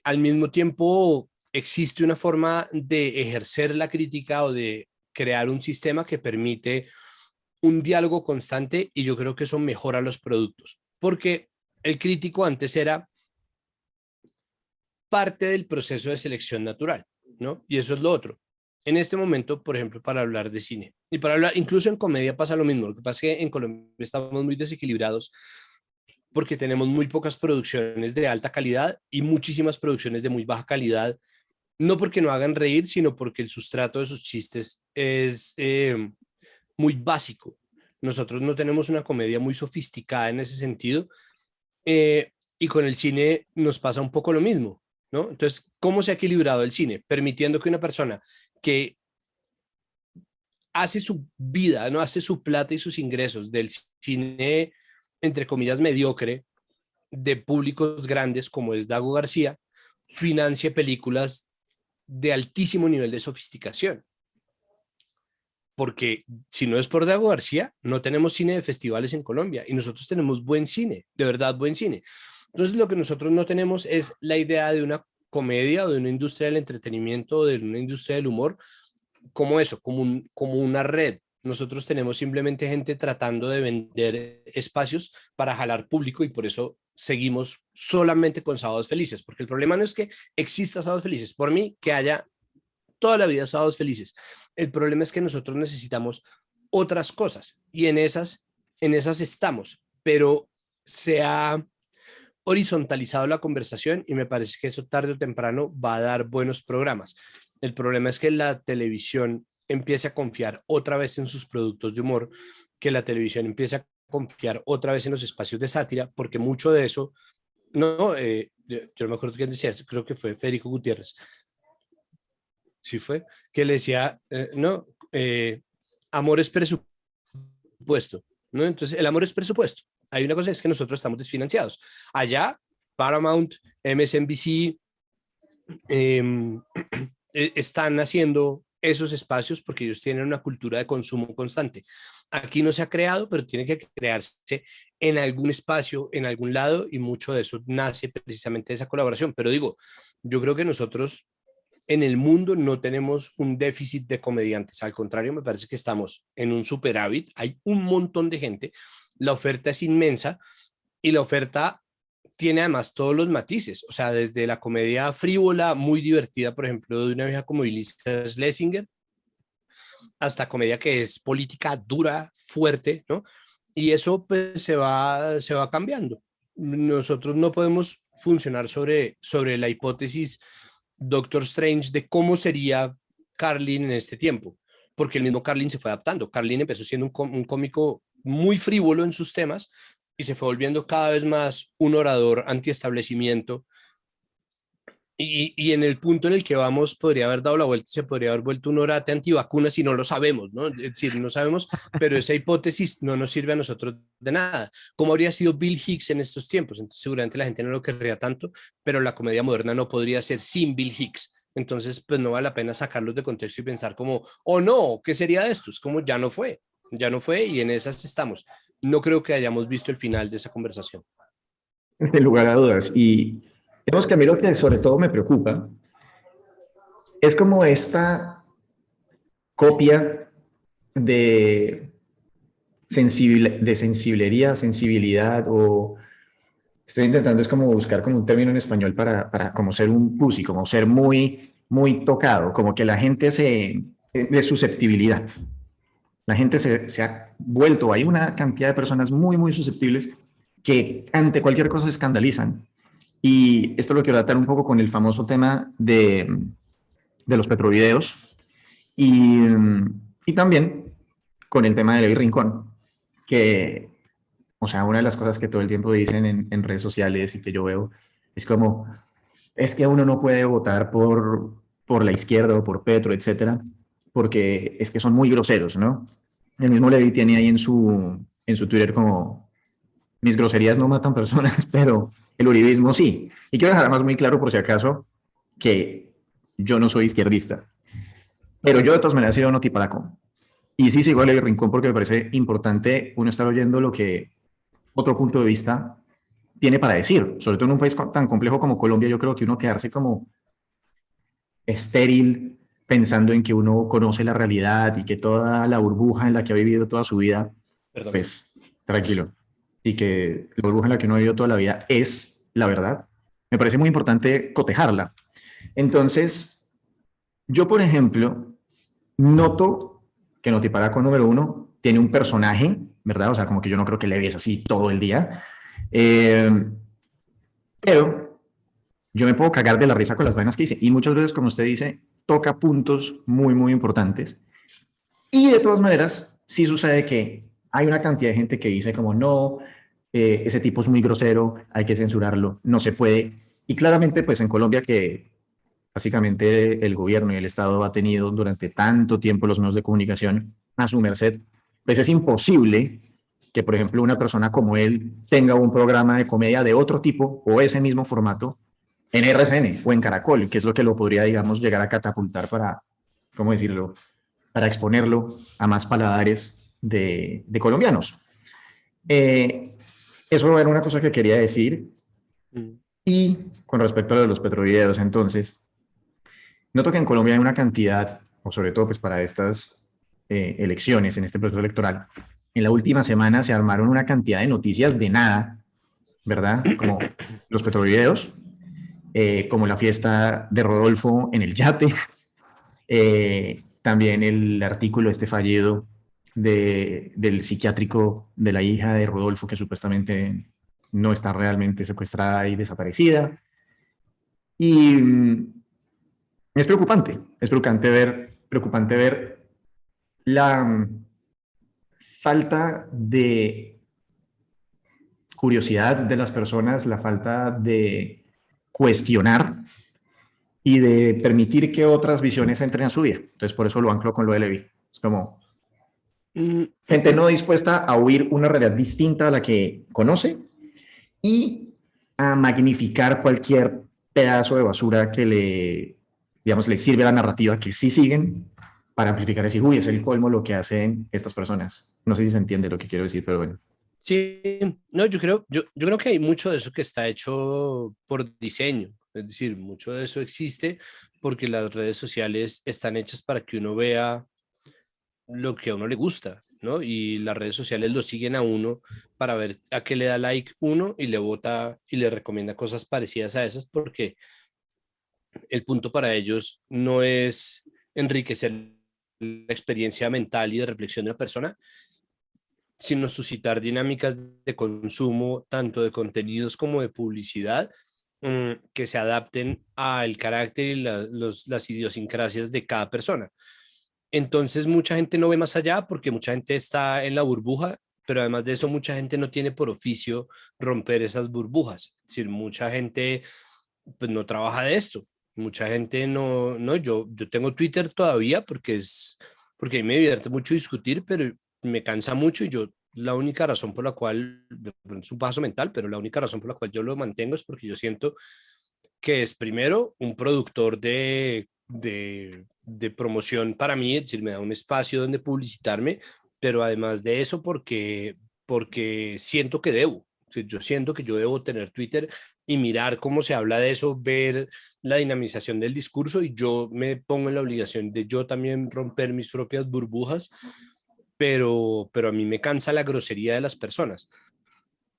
Al mismo tiempo, existe una forma de ejercer la crítica o de crear un sistema que permite un diálogo constante y yo creo que eso mejora los productos, porque el crítico antes era parte del proceso de selección natural, ¿no? Y eso es lo otro. En este momento, por ejemplo, para hablar de cine y para hablar, incluso en comedia pasa lo mismo. Lo que pasa es que en Colombia estamos muy desequilibrados porque tenemos muy pocas producciones de alta calidad y muchísimas producciones de muy baja calidad, no porque no hagan reír, sino porque el sustrato de sus chistes es muy básico. Nosotros no tenemos una comedia muy sofisticada en ese sentido, y con el cine nos pasa un poco lo mismo, ¿no? Entonces, ¿cómo se ha equilibrado el cine? Permitiendo que una persona que hace su vida, no hace su plata y sus ingresos del cine, entre comillas, mediocre, de públicos grandes como es Dago García, financie películas de altísimo nivel de sofisticación. Porque si no es por Dago García, no tenemos cine de festivales en Colombia y nosotros tenemos buen cine, de verdad buen cine. Entonces lo que nosotros no tenemos es la idea de una comedia o de una industria del entretenimiento o de una industria del humor como eso, como una red. Nosotros tenemos simplemente gente tratando de vender espacios para jalar público y por eso seguimos solamente con Sábados Felices, porque el problema no es que exista Sábados Felices, por mí que haya toda la vida Sábados Felices. El problema es que nosotros necesitamos otras cosas y en esas estamos, pero se ha horizontalizado la conversación y me parece que eso tarde o temprano va a dar buenos programas. El problema es que la televisión empiece a confiar otra vez en sus productos de humor, que la televisión empiece a confiar otra vez en los espacios de sátira, porque mucho de eso, no, yo no me acuerdo quién decía, creo que fue Federico Gutiérrez, sí fue, que le decía, no, amor es presupuesto presupuesto, ¿no? Entonces, el amor es presupuesto. Hay una cosa, es que nosotros estamos desfinanciados. Allá, Paramount, MSNBC, están haciendo esos espacios porque ellos tienen una cultura de consumo constante. Aquí no se ha creado, pero tiene que crearse en algún espacio, en algún lado, y mucho de eso nace precisamente de esa colaboración. Pero digo, yo creo que nosotros en el mundo no tenemos un déficit de comediantes, al contrario, me parece que estamos en un superávit, hay un montón de gente, la oferta es inmensa y la oferta tiene además todos los matices, o sea, desde la comedia frívola, muy divertida, por ejemplo, de una vieja como Elisa Schlesinger, hasta comedia que es política dura, fuerte, ¿no? Y eso pues se va cambiando. Nosotros no podemos funcionar sobre la hipótesis Doctor Strange de cómo sería Carlin en este tiempo, porque el mismo Carlin se fue adaptando. Carlin empezó siendo un cómico muy frívolo en sus temas y se fue volviendo cada vez más un orador antiestablecimiento. Y en el punto en el que vamos, podría haber dado la vuelta y se podría haber vuelto un orate antivacunas si no lo sabemos, ¿no? Es decir, no sabemos, pero esa hipótesis no nos sirve a nosotros de nada. ¿Cómo habría sido Bill Hicks en estos tiempos? Entonces, seguramente la gente no lo querría tanto, pero la comedia moderna no podría ser sin Bill Hicks. Entonces, pues no vale la pena sacarlos de contexto y pensar como, oh no, ¿qué sería de esto? Es como ya no fue y en esas estamos. No creo que hayamos visto el final de esa conversación. Sin lugar a dudas. Y digamos que a mí lo que sobre todo me preocupa es como esta copia de, de sensibilidad, o estoy intentando es como buscar como un término en español para como ser un pussy, como ser muy, muy tocado, como que la gente de susceptibilidad. La gente se ha vuelto, hay una cantidad de personas muy, muy susceptibles que ante cualquier cosa se escandalizan. Y esto lo quiero tratar un poco con el famoso tema de los petrovideos y, y también con el tema de Levi Rincón, que, o sea, una de las cosas que todo el tiempo dicen en redes sociales y que yo veo es como, es que uno no puede votar por la izquierda o por Petro, etcétera, porque es que son muy groseros, ¿no? El mismo Levi tiene ahí en su Twitter como, mis groserías no matan personas, pero el uribismo sí. Y quiero dejar más muy claro, por si acaso, que yo no soy izquierdista, pero yo de todas maneras soy un notiparaco. Y sí sigo a Levi Rincón porque me parece importante uno estar oyendo lo que otro punto de vista tiene para decir, sobre todo en un país tan complejo como Colombia. Yo creo que uno quedarse como estéril pensando en que uno conoce la realidad y que toda la burbuja en la que ha vivido toda su vida, Perdón. pues tranquilo, y que la burbuja en la que uno ha vivido toda la vida es la verdad, me parece muy importante cotejarla. Entonces, yo, por ejemplo, noto que Notiparaco número uno tiene un personaje, ¿verdad? O sea, como que yo no creo que le ves así todo el día, eh, pero yo me puedo cagar de la risa con las vainas que dice. Y muchas veces, como usted dice, toca puntos muy, muy importantes. Y de todas maneras, sí sucede que hay una cantidad de gente que dice como no, ese tipo es muy grosero, hay que censurarlo, no se puede. Y claramente, pues en Colombia, que básicamente el gobierno y el Estado ha tenido durante tanto tiempo los medios de comunicación a su merced, pues es imposible que, por ejemplo, una persona como él tenga un programa de comedia de otro tipo o ese mismo formato en RCN o en Caracol, que es lo que lo podría, digamos, llegar a catapultar para, ¿cómo decirlo?, para exponerlo a más paladares de colombianos. Eh, Eso era una cosa que quería decir. Y con respecto a lo de los petrovideos, entonces, noto que en Colombia hay una cantidad, o sobre todo pues para estas elecciones, en este proceso electoral, en la última semana se armaron una cantidad de noticias de nada, ¿verdad? Como los petrovideos, como la fiesta de Rodolfo en el yate, también el artículo este fallido del psiquiátrico de la hija de Rodolfo, que supuestamente no está realmente secuestrada y desaparecida. Y es preocupante ver la falta de curiosidad de las personas, la falta de cuestionar y de permitir que otras visiones entren a su vida. Entonces, por eso lo anclo con lo de Levi. Es como, Mm, Gente no dispuesta a oír una realidad distinta a la que conoce y a magnificar cualquier pedazo de basura que digamos, le sirve a la narrativa que sí siguen para amplificar y decir, uy, es el colmo lo que hacen estas personas. No sé si se entiende lo que quiero decir, pero bueno. sí, no, yo creo que hay mucho de eso que está hecho por diseño, es decir, mucho de eso existe porque las redes sociales están hechas para que uno vea lo que a uno le gusta, ¿no? Y las redes sociales lo siguen a uno para ver a qué le da like uno y le vota y le recomienda cosas parecidas a esas porque el punto para ellos no es enriquecer la experiencia mental y de reflexión de la persona, sino suscitar dinámicas de consumo, tanto de contenidos como de publicidad, que se adapten al carácter y las idiosincrasias de cada persona. Entonces, mucha gente no ve más allá porque mucha gente está en la burbuja, pero además de eso, mucha gente no tiene por oficio romper esas burbujas. Es decir, mucha gente pues no trabaja de esto. Mucha gente no, yo tengo Twitter todavía porque a mí me divierte mucho discutir, pero me cansa mucho y yo la única razón por la cual, es un paso mental, pero la única razón por la cual yo lo mantengo es porque yo siento que es primero un productor de promoción para mí, es decir, me da un espacio donde publicitarme, pero además de eso porque siento que debo. O sea, yo siento que yo debo tener Twitter y mirar cómo se habla de eso, ver la dinamización del discurso y yo me pongo en la obligación de yo también romper mis propias burbujas, pero a mí me cansa la grosería de las personas.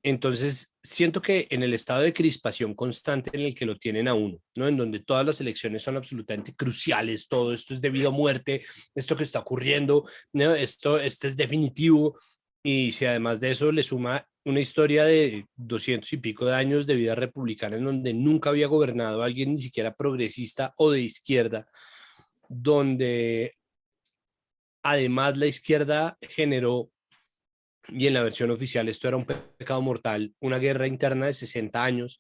Entonces, siento que en el estado de crispación constante en el que lo tienen a uno, ¿no? En donde todas las elecciones son absolutamente cruciales, todo esto es debido a muerte, esto que está ocurriendo, ¿no? Este es definitivo, y si además de eso le suma una historia de 200 y pico de años de vida republicana en donde nunca había gobernado alguien ni siquiera progresista o de izquierda, donde además la izquierda generó, y en la versión oficial esto era un pecado mortal, una guerra interna de 60 años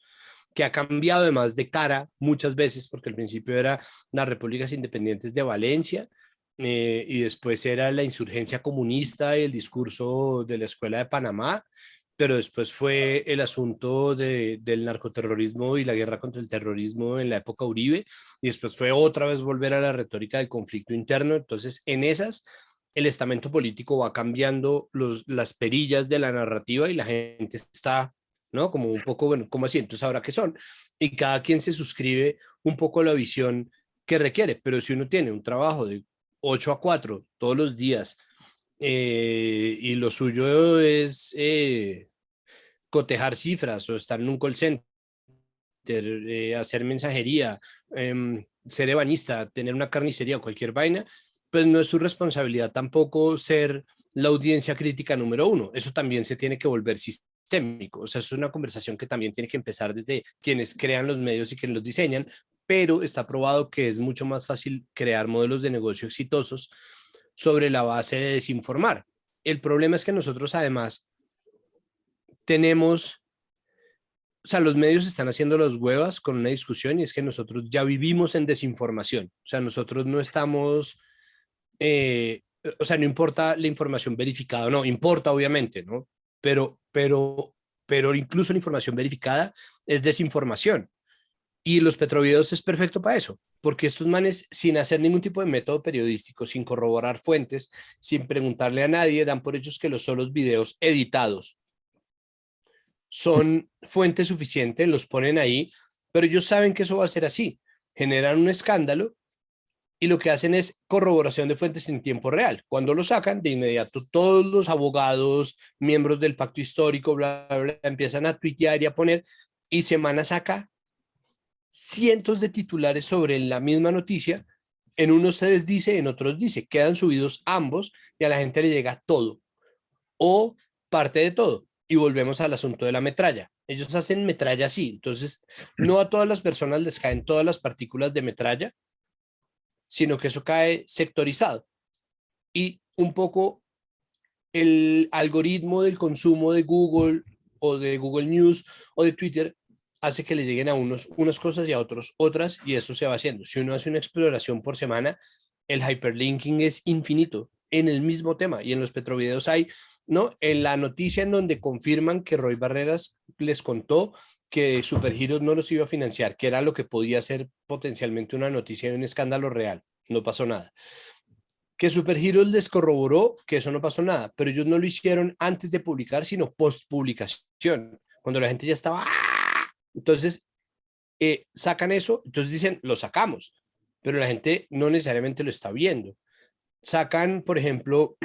que ha cambiado además de cara muchas veces, porque al principio era las repúblicas independientes de Valencia, y después era la insurgencia comunista y el discurso de la Escuela de Panamá, pero después fue el asunto del narcoterrorismo y la guerra contra el terrorismo en la época Uribe, y después fue otra vez volver a la retórica del conflicto interno. Entonces, en esas el estamento político va cambiando las perillas de la narrativa y la gente está, ¿no? Como un poco, bueno, como así, entonces ahora qué son. Y cada quien se suscribe un poco a la visión que requiere, pero si uno tiene un trabajo de 8 a 4 todos los días, y lo suyo es cotejar cifras o estar en un call center, hacer mensajería, ser ebanista, tener una carnicería o cualquier vaina, pues no es su responsabilidad tampoco ser la audiencia crítica número uno. Eso también se tiene que volver sistémico. O sea, es una conversación que también tiene que empezar desde quienes crean los medios y quienes los diseñan, pero está probado que es mucho más fácil crear modelos de negocio exitosos sobre la base de desinformar. El problema es que nosotros además tenemos, o sea, los medios están haciendo las huevas con una discusión y es que nosotros ya vivimos en desinformación. O sea, nosotros no estamos, eh, o sea, no importa la información verificada o no, importa obviamente, ¿no? Pero incluso la información verificada es desinformación. Y los petrovideos es perfecto para eso, porque estos manes, sin hacer ningún tipo de método periodístico, sin corroborar fuentes, sin preguntarle a nadie, dan por hechos que los solos videos editados son fuente suficiente, los ponen ahí, pero ellos saben que eso va a ser así. Generan un escándalo y lo que hacen es corroboración de fuentes en tiempo real. Cuando lo sacan, de inmediato todos los abogados, miembros del pacto histórico, bla, bla, bla, empiezan a tuitear y a poner, y Semana saca cientos de titulares sobre la misma noticia. En unos se desdice, en otros dice, quedan subidos ambos y a la gente le llega todo o parte de todo. Y volvemos al asunto de la metralla. Ellos hacen metralla así, entonces no a todas las personas les caen todas las partículas de metralla, sino que eso cae sectorizado. Y un poco el algoritmo del consumo de Google o de Google News o de Twitter hace que le lleguen a unos unas cosas y a otros otras, y eso se va haciendo. Si uno hace una exploración por semana, el hyperlinking es infinito. en el mismo tema. Y en los Petrovideos hay, ¿no? En la noticia en donde confirman que Roy Barreras les contó que Supergiros no los iba a financiar, que era lo que podía ser potencialmente una noticia de un escándalo real. No pasó nada. Que Supergiros les corroboró que eso no pasó nada, pero ellos no lo hicieron antes de publicar, sino post publicación, cuando la gente ya estaba. ¡Ah! Entonces, sacan eso, entonces dicen, lo sacamos, pero la gente no necesariamente lo está viendo. Sacan, por ejemplo,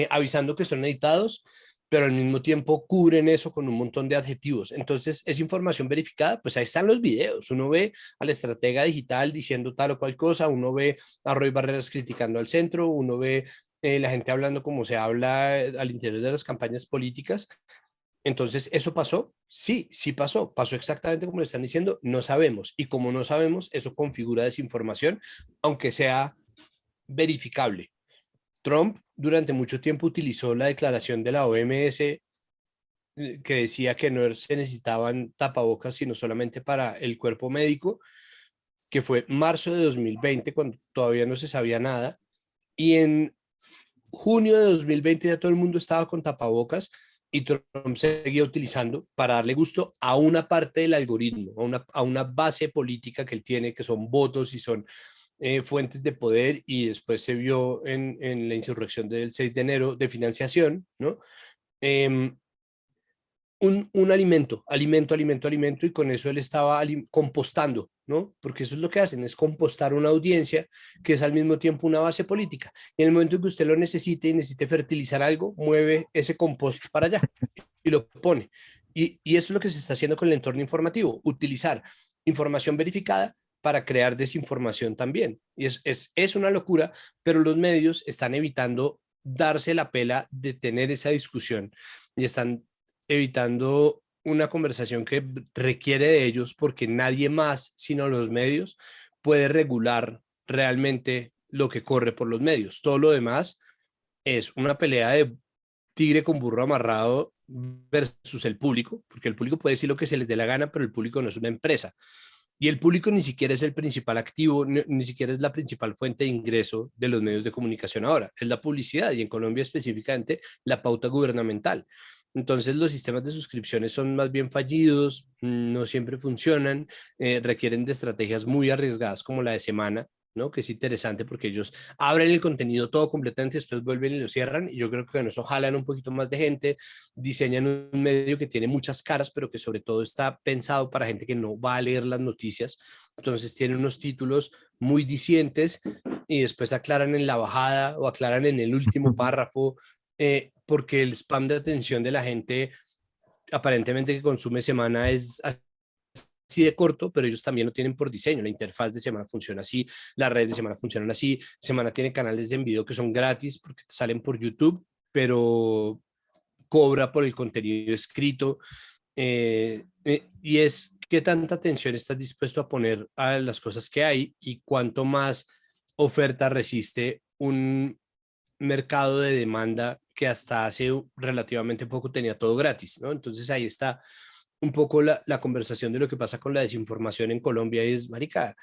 avisando que son editados, pero al mismo tiempo cubren eso con un montón de adjetivos. Entonces, es información verificada, pues ahí están los videos. Uno ve al estratega digital diciendo tal o cual cosa, uno ve a Roy Barreras criticando al centro, uno ve la gente hablando como se habla al interior de las campañas políticas. Entonces, ¿eso pasó? Sí, sí pasó. Pasó exactamente como le están diciendo, no sabemos. Y como no sabemos, eso configura desinformación, aunque sea verificable. Trump durante mucho tiempo utilizó la declaración de la OMS que decía que no se necesitaban tapabocas, sino solamente para el cuerpo médico, que fue marzo de 2020, cuando todavía no se sabía nada. Y en junio de 2020 ya todo el mundo estaba con tapabocas y Trump seguía utilizando para darle gusto a una parte del algoritmo, a una base política que él tiene, que son votos y son fuentes de poder, y después se vio en la insurrección del 6 de enero de financiación, ¿no? Eh, un alimento, y con eso él estaba compostando, ¿no? Porque eso es lo que hacen, es compostar una audiencia que es al mismo tiempo una base política. Y en el momento en que usted lo necesite y necesite fertilizar algo, mueve ese compost para allá y lo pone. Y eso es lo que se está haciendo con el entorno informativo, utilizar información verificada para crear desinformación también. Y es una locura, pero los medios están evitando darse la pela de tener esa discusión y están evitando una conversación que requiere de ellos, porque nadie más sino los medios puede regular realmente lo que corre por los medios. Todo lo demás es una pelea de tigre con burro amarrado versus el público, porque el público puede decir lo que se les dé la gana, pero el público no es una empresa. Y el público ni siquiera es el principal activo, ni siquiera es la principal fuente de ingreso de los medios de comunicación ahora, es la publicidad, y en Colombia específicamente la pauta gubernamental. Entonces los sistemas de suscripciones son más bien fallidos, no siempre funcionan, requieren de estrategias muy arriesgadas como la de Semana, ¿no? Que es interesante porque ellos abren el contenido todo completamente, después vuelven y lo cierran, y yo creo que con eso jalan un poquito más de gente, diseñan un medio que tiene muchas caras, pero que sobre todo está pensado para gente que no va a leer las noticias. Entonces tienen unos títulos muy dicientes y después aclaran en la bajada o aclaran en el último párrafo, porque el spam de atención de la gente aparentemente que consume Semana es así de corto, pero ellos también lo tienen por diseño. La interfaz de Semana funciona así, las redes de Semana funcionan así. Semana tiene canales de video que son gratis porque salen por YouTube, pero cobra por el contenido escrito. Y es qué tanta atención estás dispuesto a poner a las cosas que hay y cuánto más oferta resiste un mercado de demanda que hasta hace relativamente poco tenía todo gratis, ¿no? Entonces ahí está un poco la conversación de lo que pasa con la desinformación en Colombia. Es, marica,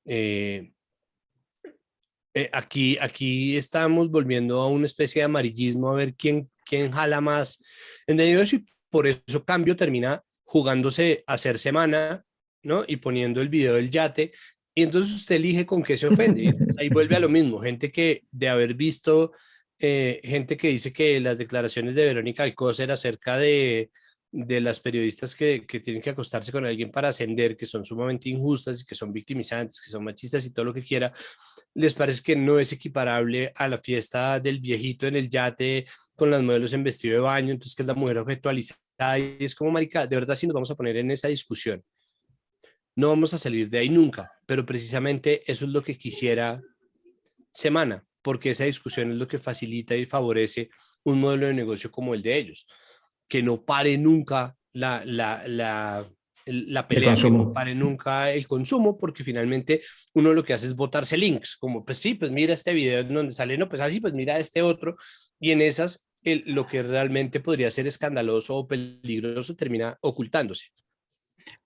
eh, aquí estamos volviendo a una especie de amarillismo, a ver quién jala más en medio de eso, y por eso Cambio termina jugándose a hacer Semana, ¿no? Y poniendo el video del yate, y entonces usted elige con qué se ofende. Y entonces ahí vuelve a lo mismo, gente que de haber visto, gente que dice que las declaraciones de Verónica Alcócer acerca de las periodistas que tienen que acostarse con alguien para ascender, que son sumamente injustas y que son victimizantes, que son machistas y todo lo que quiera, les parece que no es equiparable a la fiesta del viejito en el yate con las modelos en vestido de baño, entonces que es la mujer objetualizada, y es como, marica, de verdad si nos vamos a poner en esa discusión, no vamos a salir de ahí nunca, pero precisamente eso es lo que quisiera Semana, porque esa discusión es lo que facilita y favorece un modelo de negocio como el de ellos, que no pare nunca la El pelea, que no consumo. pare nunca el consumo, porque finalmente uno lo que hace es botarse links, como pues sí, pues mira este video en donde sale, no, pues así, pues mira este otro, y en esas lo que realmente podría ser escandaloso o peligroso termina ocultándose.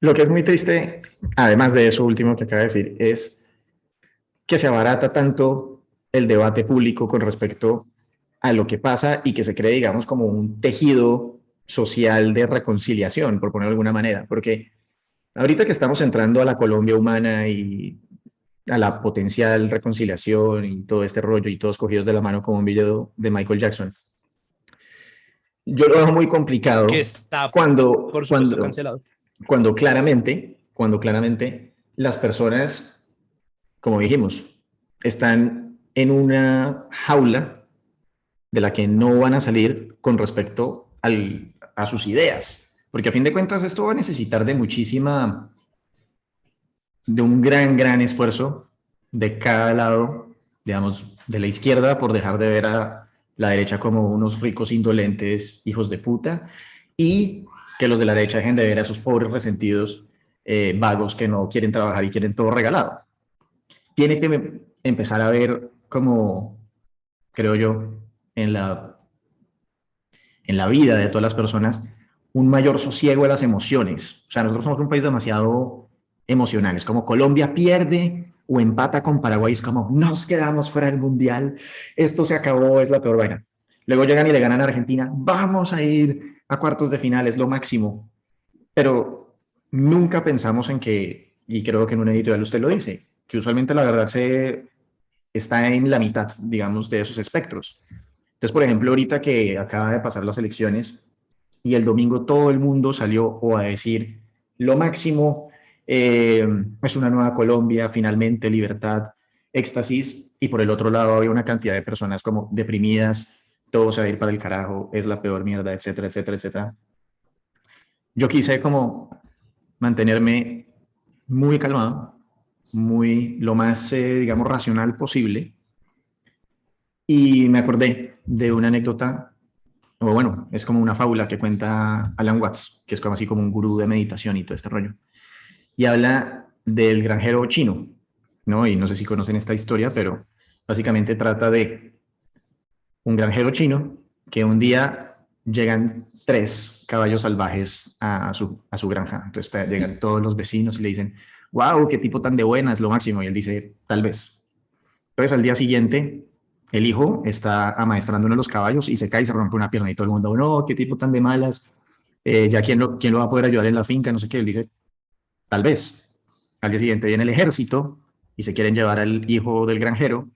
Lo que es muy triste, además de eso último que acaba de decir, es que se abarata tanto el debate público con respecto a lo que pasa y que se cree, digamos, como un tejido social de reconciliación, por ponerlo de alguna manera, porque ahorita que estamos entrando a la Colombia humana y a la potencial reconciliación y todo este rollo y todos cogidos de la mano como un video de Michael Jackson, yo lo veo muy que complicado está, cuando, por supuesto, cuando, cancelado. cuando claramente las personas, como dijimos, están en una jaula de la que no van a salir con respecto a sus ideas. Porque a fin de cuentas esto va a necesitar de un gran esfuerzo de cada lado, digamos, de la izquierda por dejar de ver a la derecha como unos ricos indolentes hijos de puta y que los de la derecha dejen de ver a esos pobres resentidos vagos que no quieren trabajar y quieren todo regalado. Tiene que empezar a ver como, creo yo, en en la vida de todas las personas, un mayor sosiego a las emociones. O sea, nosotros somos un país demasiado emocional. Es como Colombia pierde o empata con Paraguay, es como nos quedamos fuera del mundial, esto se acabó, es la peor vaina. Luego llegan y le ganan a Argentina, vamos a ir a cuartos de final, es lo máximo. Pero nunca pensamos en que, y creo que en un editorial usted lo dice, que usualmente la verdad está en la mitad, digamos, de esos espectros. Entonces, por ejemplo, ahorita que acaba de pasar las elecciones y el domingo todo el mundo salió o a decir lo máximo, es una nueva Colombia, finalmente libertad, éxtasis, y por el otro lado había una cantidad de personas como deprimidas, todo se va a ir para el carajo, es la peor mierda, etcétera, etcétera, etcétera. Yo quise como mantenerme muy calmado, muy lo más, digamos, racional posible, y me acordé de una anécdota, o bueno, es como una fábula que cuenta Alan Watts, que es como así como un gurú de meditación y todo este rollo. Y habla del granjero chino, ¿no? Y no sé si conocen esta historia, pero básicamente trata de un granjero chino que un día llegan tres caballos salvajes a su granja. Entonces llegan todos los vecinos y le dicen, wow, qué tipo tan de buena, es lo máximo. Y él dice, tal vez. Entonces al día siguiente, el hijo está amaestrando uno de los caballos y se cae y se rompe una pierna y todo el mundo, no, qué tipo tan de malas, ya quién lo va a poder ayudar en la finca, no sé qué. Él dice, tal vez. Al día siguiente viene el ejército y se quieren llevar al hijo del granjero,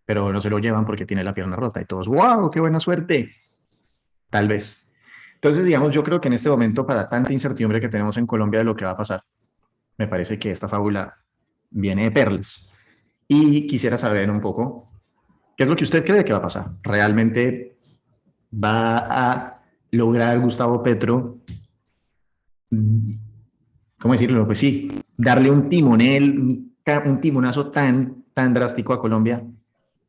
pero no se lo llevan porque tiene la pierna rota y todos, wow, qué buena suerte, tal vez. Entonces, digamos, yo creo que en este momento, para tanta incertidumbre que tenemos en Colombia de lo que va a pasar, me parece que esta fábula viene de perlas. Y quisiera saber un poco, ¿qué es lo que usted cree que va a pasar? ¿Realmente va a lograr Gustavo Petro, cómo decirlo? Pues sí, darle un timonel, un timonazo tan drástico a Colombia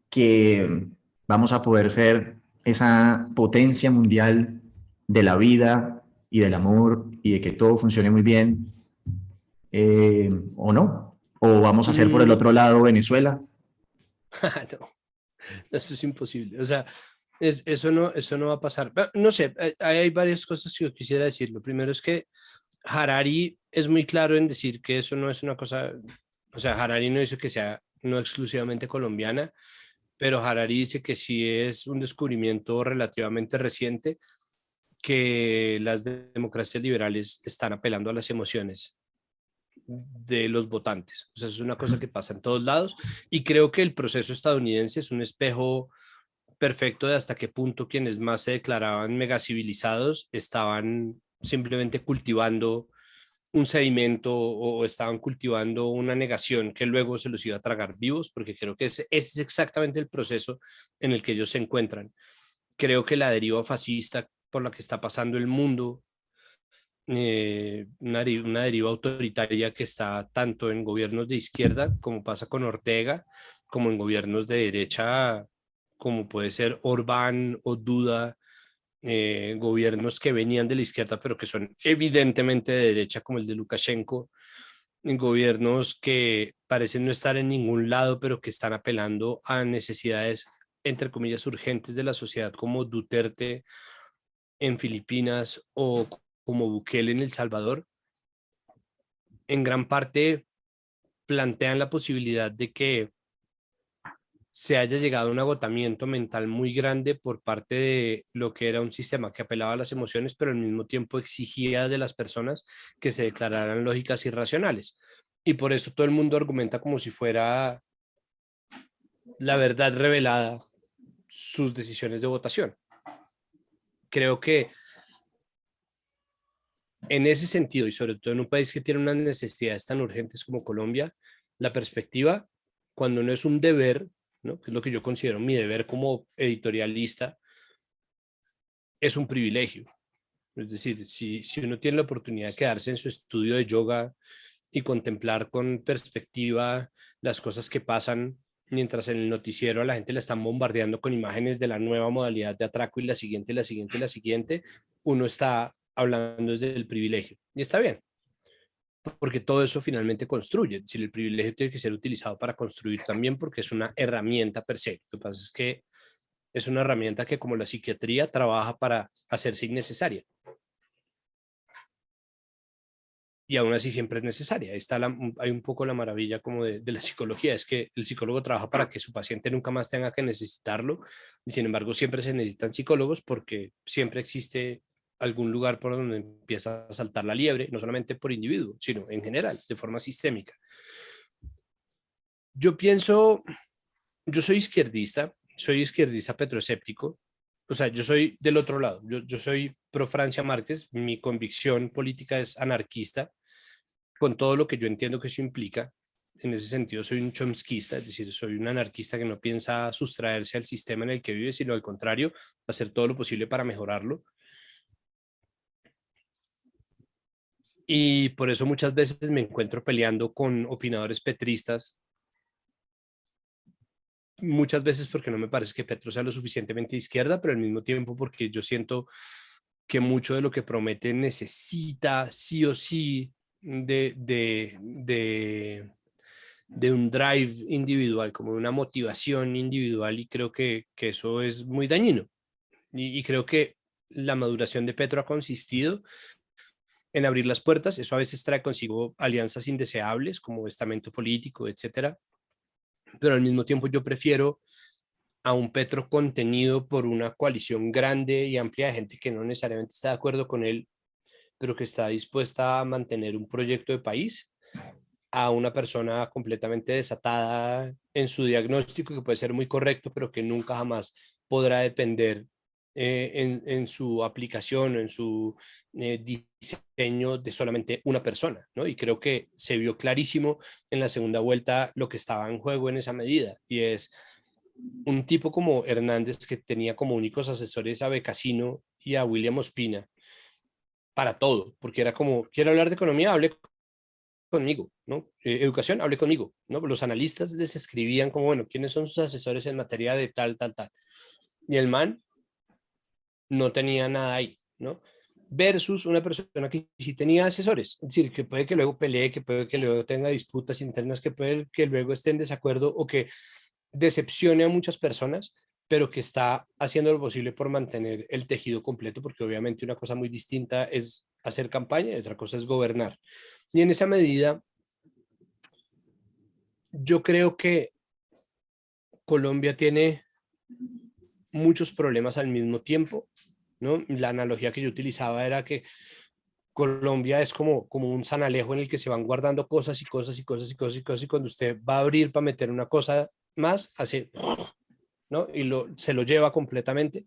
que vamos a poder ser esa potencia mundial de la vida y del amor y de que todo funcione muy bien, o no? ¿O vamos a ser por el Mm, otro lado Venezuela? no, eso es imposible. O sea, eso no va a pasar. No sé, hay varias cosas que yo quisiera decir. Lo primero es que Harari es muy claro en decir que eso no es una cosa, o sea, Harari no dice que sea no exclusivamente colombiana, pero Harari dice que sí es un descubrimiento relativamente reciente que las democracias liberales están apelando a las emociones de los votantes. O sea, eso es una cosa que pasa en todos lados y creo que el proceso estadounidense es un espejo perfecto de hasta qué punto quienes más se declaraban megacivilizados estaban simplemente cultivando un sedimento o estaban cultivando una negación que luego se los iba a tragar vivos, porque creo que ese es exactamente el proceso en el que ellos se encuentran. Creo que la deriva fascista por la que está pasando el mundo, una deriva autoritaria que está tanto en gobiernos de izquierda, como pasa con Ortega, como en gobiernos de derecha, como puede ser Orbán o Duda, gobiernos que venían de la izquierda, pero que son evidentemente de derecha, como el de Lukashenko, en gobiernos que parecen no estar en ningún lado, pero que están apelando a necesidades, entre comillas, urgentes de la sociedad, como Duterte en Filipinas o como Bukele en El Salvador, en gran parte plantean la posibilidad de que se haya llegado a un agotamiento mental muy grande por parte de lo que era un sistema que apelaba a las emociones, pero al mismo tiempo exigía de las personas que se declararan lógicas y racionales. Y por eso todo el mundo argumenta como si fuera la verdad revelada sus decisiones de votación. Creo que en ese sentido, y sobre todo en un país que tiene unas necesidades tan urgentes como Colombia, la perspectiva, cuando no es un deber, ¿no?, que es lo que yo considero mi deber como editorialista, es un privilegio. Es decir, si uno tiene la oportunidad de quedarse en su estudio de yoga y contemplar con perspectiva las cosas que pasan mientras en el noticiero a la gente le están bombardeando con imágenes de la nueva modalidad de atraco y la siguiente, la siguiente, la siguiente, uno está hablando desde el privilegio. Y está bien, porque todo eso finalmente construye. Si el privilegio tiene que ser utilizado para construir también, porque es una herramienta per se. Lo que pasa es que es una herramienta que, como la psiquiatría, trabaja para hacerse innecesaria. Y aún así siempre es necesaria. Hay un poco la maravilla como de la psicología, es que el psicólogo trabaja para que su paciente nunca más tenga que necesitarlo, y sin embargo siempre se necesitan psicólogos porque siempre existe algún lugar por donde empieza a saltar la liebre, no solamente por individuo, sino en general, de forma sistémica. Yo pienso, yo soy izquierdista petroescéptico, o sea, yo soy del otro lado, yo soy pro Francia Márquez, mi convicción política es anarquista, con todo lo que yo entiendo que eso implica. En ese sentido, soy un chomskyista, es decir, soy un anarquista que no piensa sustraerse al sistema en el que vive, sino al contrario, hacer todo lo posible para mejorarlo. Y por eso muchas veces me encuentro peleando con opinadores petristas, muchas veces porque no me parece que Petro sea lo suficientemente de izquierda, pero al mismo tiempo porque yo siento que mucho de lo que promete necesita sí o sí de un drive individual, como de una motivación individual, y creo que eso es muy dañino. Y creo que la maduración de Petro ha consistido en abrir las puertas. Eso a veces trae consigo alianzas indeseables como estamento político, etcétera, pero al mismo tiempo yo prefiero a un Petro contenido por una coalición grande y amplia de gente que no necesariamente está de acuerdo con él, pero que está dispuesta a mantener un proyecto de país, a una persona completamente desatada en su diagnóstico, que puede ser muy correcto, pero que nunca jamás podrá depender en su aplicación o en su diseño de solamente una persona, ¿no? Y creo que se vio clarísimo en la segunda vuelta lo que estaba en juego en esa medida, y es un tipo como Hernández, que tenía como únicos asesores a Becasino y a William Ospina para todo, porque era como, quiero hablar de economía, hable conmigo, ¿no? Educación, hable conmigo, ¿no? Los analistas les escribían como, bueno, ¿quiénes son sus asesores en materia de tal, tal, tal? Y el man no tenía nada ahí, ¿no? Versus una persona que sí tenía asesores, es decir, que puede que luego pelee, que puede que luego tenga disputas internas, que puede que luego esté en desacuerdo o que decepcione a muchas personas, pero que está haciendo lo posible por mantener el tejido completo, porque obviamente una cosa muy distinta es hacer campaña y otra cosa es gobernar. Y en esa medida, yo creo que Colombia tiene muchos problemas al mismo tiempo, ¿no? La analogía que yo utilizaba era que Colombia es como un zanalejo en el que se van guardando cosas y cosas y cosas y cosas y cosas, y cuando usted va a abrir para meter una cosa más, hace, ¿no? Y se lo lleva completamente.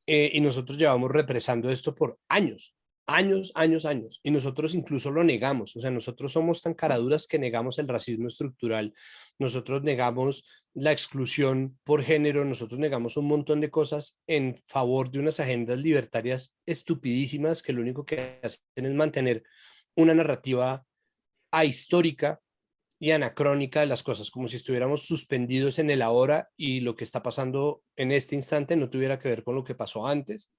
Y nosotros llevamos represando esto por años, años, años, años, y nosotros incluso lo negamos. O sea, nosotros somos tan caraduras que negamos el racismo estructural, nosotros negamos la exclusión por género, nosotros negamos un montón de cosas en favor de unas agendas libertarias estupidísimas que lo único que hacen es mantener una narrativa ahistórica y anacrónica de las cosas, como si estuviéramos suspendidos en el ahora y lo que está pasando en este instante no tuviera que ver con lo que pasó antes,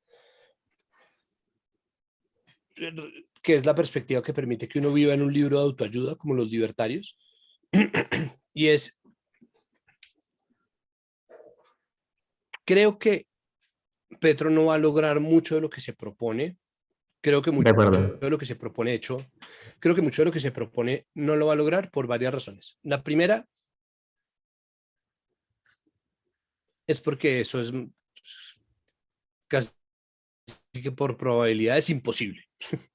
que es la perspectiva que permite que uno viva en un libro de autoayuda como los libertarios. Y es, creo que Petro no va a lograr mucho de lo que se propone. Creo que De mucho acuerdo. de lo que se propone, hecho, creo que mucho de lo que se propone no lo va a lograr por varias razones. La primera es porque eso es casi que por probabilidad es imposible.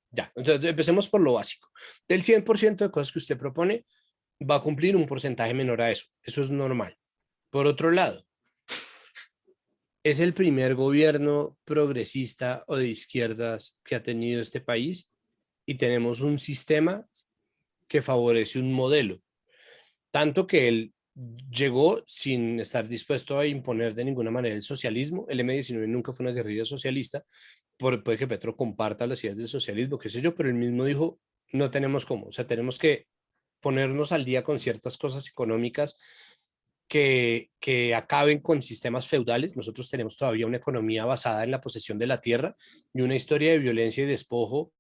Ya, entonces empecemos por lo básico. Del 100% de cosas que usted propone, va a cumplir un porcentaje menor a eso. Eso es normal. Por otro lado, es el primer gobierno progresista o de izquierdas que ha tenido este país y tenemos un sistema que favorece un modelo, tanto que él llegó sin estar dispuesto a imponer de ninguna manera el socialismo. El M-19 nunca fue una guerrilla socialista, puede que Petro comparta las ideas del socialismo, qué sé yo, pero él mismo dijo, no tenemos cómo, o sea, tenemos que ponernos al día con ciertas cosas económicas que acaben con sistemas feudales. Nosotros tenemos todavía una economía basada en la posesión de la tierra y una historia de violencia y despojo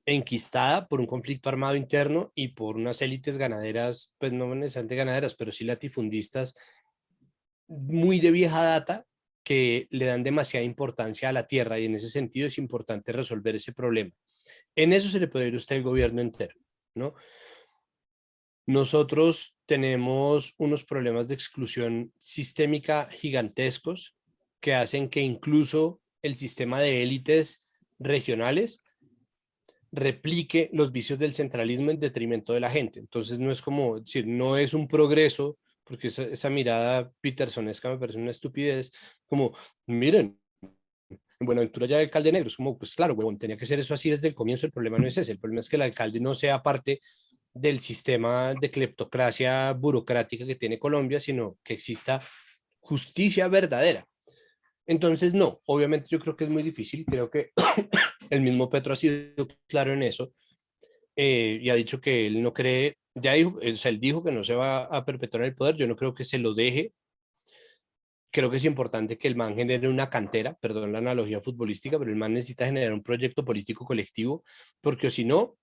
enquistada por un conflicto armado interno y por unas élites ganaderas, pues no necesariamente ganaderas, pero sí latifundistas muy de vieja data que le dan demasiada importancia a la tierra y en ese sentido es importante resolver ese problema. En eso se le puede ir a usted el gobierno entero, ¿no? Nosotros tenemos unos problemas de exclusión sistémica gigantescos que hacen que incluso el sistema de élites regionales replique los vicios del centralismo en detrimento de la gente. Entonces no es como decir, no es un progreso, porque esa mirada petersonesca me parece una estupidez, como, miren, en Buenaventura ya hay alcalde negro, es como, pues claro, huevón, tenía que ser eso así desde el comienzo, el problema no es ese, el problema es que el alcalde no sea parte del sistema de cleptocracia burocrática que tiene Colombia, sino que exista justicia verdadera. Entonces, no, obviamente yo creo que es muy difícil, creo que el mismo Petro ha sido claro en eso y ha dicho que él no cree, ya dijo, o sea, él dijo que no se va a perpetuar el poder, yo no creo que se lo deje, creo que es importante que el man genere una cantera, perdón la analogía futbolística, pero el man necesita generar un proyecto político colectivo, porque si no,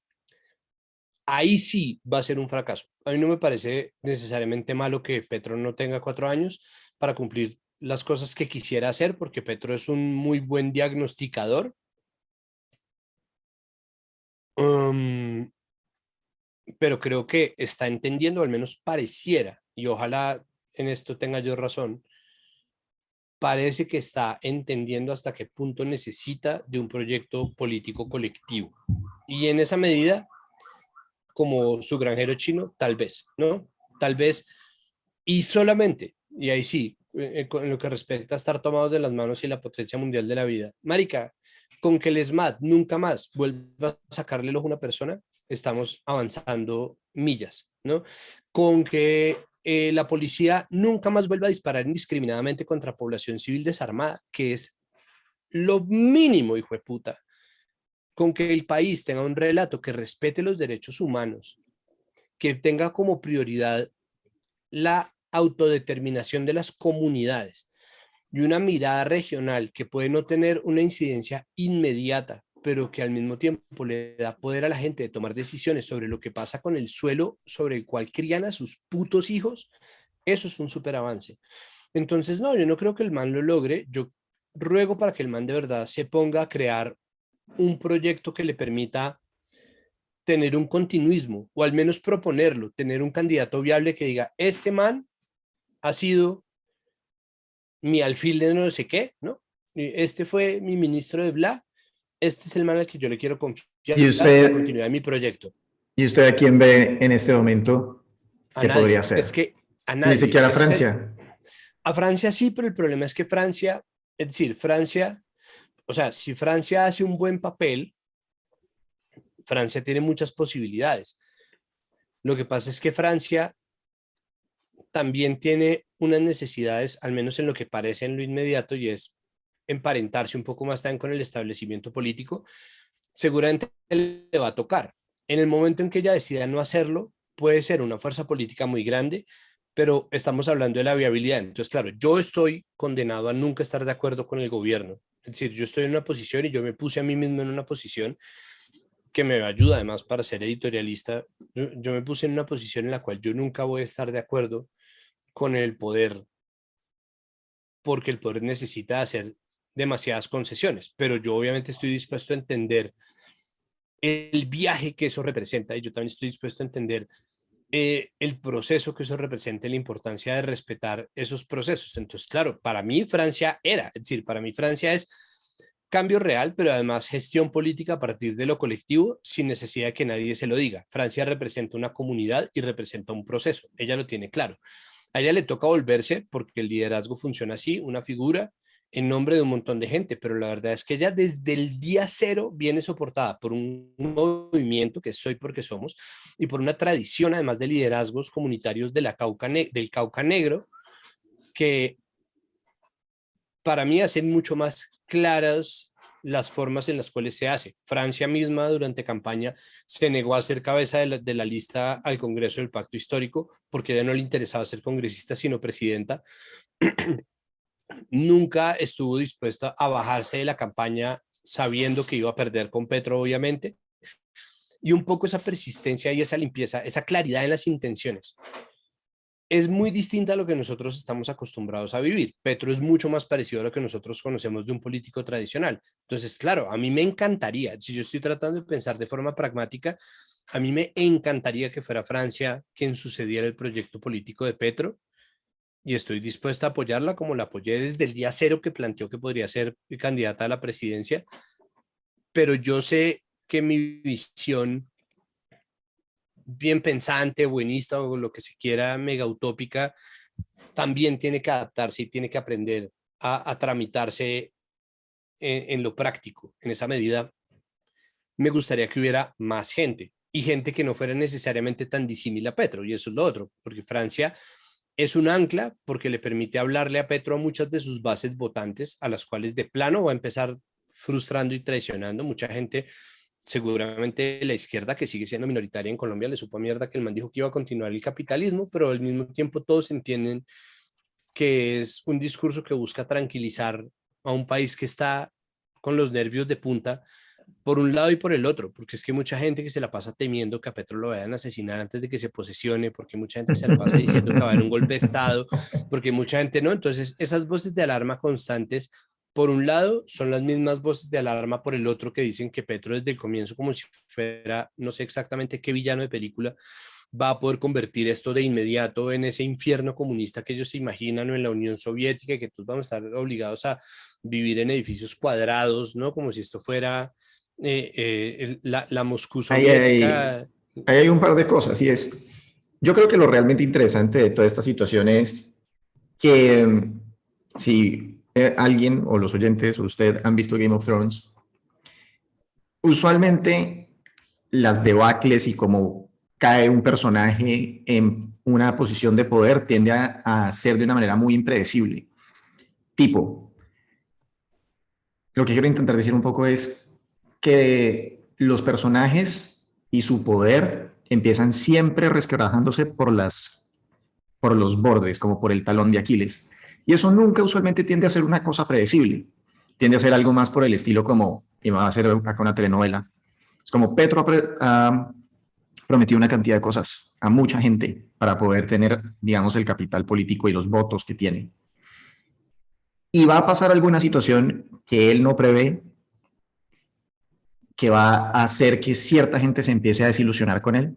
ahí sí va a ser un fracaso. A mí no me parece necesariamente malo que Petro no tenga 4 años para cumplir las cosas que quisiera hacer, porque Petro es un muy buen diagnosticador. Um, pero creo que está entendiendo, al menos pareciera, y ojalá en esto tenga yo razón, parece que está entendiendo hasta qué punto necesita de un proyecto político colectivo. Y en esa medida, como su granjero chino, tal vez, ¿no? Tal vez, y solamente, y ahí sí, en lo que respecta a estar tomados de las manos y la potencia mundial de la vida. Marica, con que el ESMAD nunca más vuelva a sacarle el ojo a una persona, estamos avanzando millas, ¿no? Con que la policía nunca más vuelva a disparar indiscriminadamente contra población civil desarmada, que es lo mínimo, hijo de puta. Con que el país tenga un relato que respete los derechos humanos, que tenga como prioridad la autodeterminación de las comunidades y una mirada regional que puede no tener una incidencia inmediata, pero que al mismo tiempo le da poder a la gente de tomar decisiones sobre lo que pasa con el suelo sobre el cual crían a sus putos hijos, eso es un súper avance. Entonces, no, yo no creo que el man lo logre, yo ruego para que el man de verdad se ponga a crear un proyecto que le permita tener un continuismo, o al menos proponerlo, tener un candidato viable que diga, este man ha sido mi alfil de no sé qué, ¿no? Este fue mi ministro de bla, este es el man al que yo le quiero ¿Y confiar la usted, continuidad de mi proyecto. y usted a quién ve en este momento A que podría nadie, es ser? que a Ni nadie. siquiera Ese es el, Francia. a Francia sí, pero el problema es que Francia, es decir, Francia, o sea, si Francia hace un buen papel, Francia tiene muchas posibilidades. Lo que pasa es que Francia también tiene unas necesidades, al menos en lo que parece en lo inmediato, y es emparentarse un poco más también con el establecimiento político, seguramente le va a tocar. En el momento en que ella decida no hacerlo, puede ser una fuerza política muy grande, pero estamos hablando de la viabilidad. Entonces, claro, yo estoy condenado a nunca estar de acuerdo con el gobierno. Es decir, yo estoy en una posición y yo me puse a mí mismo en una posición que me ayuda además para ser editorialista. Yo me puse en una posición en la cual yo nunca voy a estar de acuerdo con el poder, porque el poder necesita hacer demasiadas concesiones, pero yo obviamente estoy dispuesto a entender el viaje que eso representa y yo también estoy dispuesto a entender el proceso que eso representa, la importancia de respetar esos procesos. Entonces, claro, para mí Francia era, es decir, para mí Francia es cambio real, pero además gestión política a partir de lo colectivo, sin necesidad de que nadie se lo diga. Francia representa una comunidad y representa un proceso. Ella lo tiene claro. A ella le toca volverse, porque el liderazgo funciona así, una figura en nombre de un montón de gente, pero la verdad es que ella desde el día cero viene soportada por un movimiento que soy porque somos y por una tradición además de liderazgos comunitarios de del Cauca Negro que para mí hacen mucho más claras las formas en las cuales se hace. Francia misma durante campaña se negó a ser cabeza de la lista al Congreso del Pacto Histórico porque a ella no le interesaba ser congresista sino presidenta. Nunca estuvo dispuesta a bajarse de la campaña sabiendo que iba a perder con Petro, obviamente. Y un poco esa persistencia y esa limpieza, esa claridad en las intenciones es muy distinta a lo que nosotros estamos acostumbrados a vivir. Petro es mucho más parecido a lo que nosotros conocemos de un político tradicional. Entonces, claro, a mí me encantaría, si yo estoy tratando de pensar de forma pragmática, a mí me encantaría que fuera Francia quien sucediera el proyecto político de Petro y estoy dispuesta a apoyarla como la apoyé desde el día cero que planteó que podría ser candidata a la presidencia, pero yo sé que mi visión bien pensante, buenista o lo que se quiera, mega utópica, también tiene que adaptarse y tiene que aprender a tramitarse en lo práctico. En esa medida, me gustaría que hubiera más gente y gente que no fuera necesariamente tan disímil a Petro, y eso es lo otro, porque Francia es un ancla porque le permite hablarle a Petro a muchas de sus bases votantes, a las cuales de plano va a empezar frustrando y traicionando. Mucha gente, seguramente la izquierda, que sigue siendo minoritaria en Colombia, le supo a mierda que el man dijo que iba a continuar el capitalismo, pero al mismo tiempo todos entienden que es un discurso que busca tranquilizar a un país que está con los nervios de punta por un lado y por el otro, porque es que hay mucha gente que se la pasa temiendo que a Petro lo vayan a asesinar antes de que se posesione, porque mucha gente se la pasa diciendo que va a haber un golpe de Estado, porque mucha gente no. Entonces, esas voces de alarma constantes, por un lado, son las mismas voces de alarma por el otro que dicen que Petro desde el comienzo, como si fuera, no sé exactamente qué villano de película, va a poder convertir esto de inmediato en ese infierno comunista que ellos se imaginan o en la Unión Soviética y que todos vamos a estar obligados a vivir en edificios cuadrados, ¿no? Como si esto fuera la Moscú Ahí hay, soviética. ahí hay un par de cosas, y es, yo creo que lo realmente interesante de toda esta situación es que si alguien o los oyentes o usted han visto Game of Thrones, usualmente las debacles y cómo cae un personaje en una posición de poder tiende a ser de una manera muy impredecible. Tipo, lo que quiero intentar decir un poco es que los personajes y su poder empiezan siempre resquebrajándose por los bordes, como por el talón de Aquiles. Y eso nunca usualmente tiende a ser una cosa predecible. Tiende a ser algo más por el estilo como, y va a ser acá una telenovela, es como Petro ha prometido una cantidad de cosas a mucha gente para poder tener, digamos, el capital político y los votos que tiene. Y va a pasar alguna situación que él no prevé, que va a hacer que cierta gente se empiece a desilusionar con él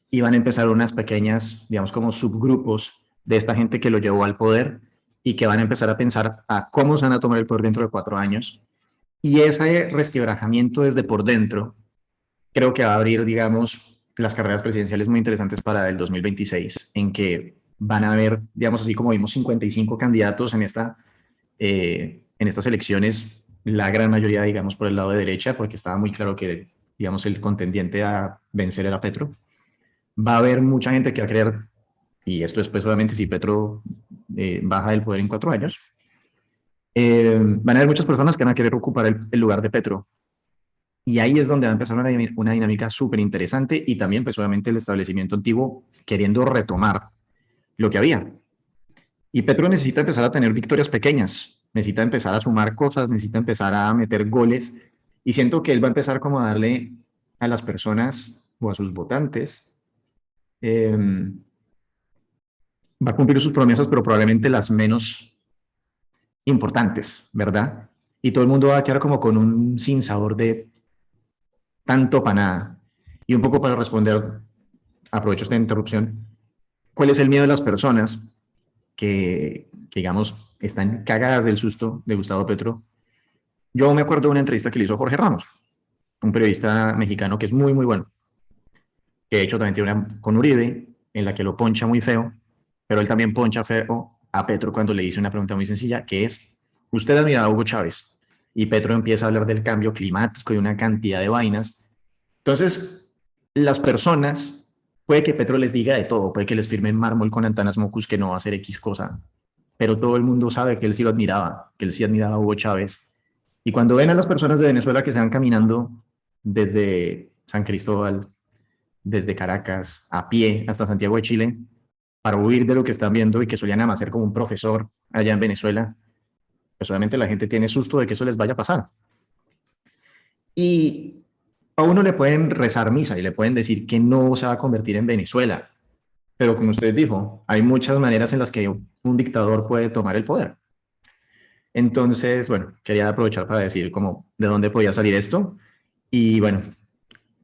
y van a empezar unas pequeñas, digamos, como subgrupos de esta gente que lo llevó al poder y que van a empezar a pensar a cómo se van a tomar el poder dentro de 4 años. Y ese resquebrajamiento desde por dentro creo que va a abrir, digamos, las carreras presidenciales muy interesantes para el 2026, en que van a haber, digamos, así como vimos 55 candidatos en estas elecciones, la gran mayoría, digamos, por el lado de derecha, porque estaba muy claro que, digamos, el contendiente a vencer era Petro. Va a haber mucha gente que va a creer, y esto después obviamente si Petro baja del poder en 4 años, van a haber muchas personas que van a querer ocupar el lugar de Petro. Y ahí es donde va a empezar una dinámica súper interesante y también, pues obviamente, el establecimiento antiguo queriendo retomar lo que había. Y Petro necesita empezar a tener victorias pequeñas, necesita empezar a sumar cosas, necesita empezar a meter goles. Y siento que él va a empezar como a darle a las personas o a sus votantes, va a cumplir sus promesas, pero probablemente las menos importantes, ¿verdad? Y todo el mundo va a quedar como con un sinsabor de tanto para nada. Y un poco para responder aprovecho esta interrupción, ¿cuál es el miedo de las personas digamos, están cagadas del susto de Gustavo Petro? Yo me acuerdo de una entrevista que le hizo Jorge Ramos, un periodista mexicano que es muy, muy bueno, que de hecho también tiene una con Uribe, en la que lo poncha muy feo, pero él también poncha feo a Petro cuando le dice una pregunta muy sencilla, que es, ¿usted ha mirado a Hugo Chávez? Y Petro empieza a hablar del cambio climático y una cantidad de vainas. Entonces, las personas, puede que Petro les diga de todo, puede que les firme en mármol con Antanas Mocus que no va a hacer X cosa, pero todo el mundo sabe que él sí lo admiraba, que él sí admiraba a Hugo Chávez. Y cuando ven a las personas de Venezuela que se van caminando desde San Cristóbal, desde Caracas, a pie hasta Santiago de Chile, para huir de lo que están viendo y que solían amanecer como un profesor allá en Venezuela, pues obviamente la gente tiene susto de que eso les vaya a pasar. Y a uno le pueden rezar misa y le pueden decir que no se va a convertir en Venezuela, pero como usted dijo, hay muchas maneras en las que un dictador puede tomar el poder. Entonces, bueno, quería aprovechar para decir como de dónde podía salir esto y bueno,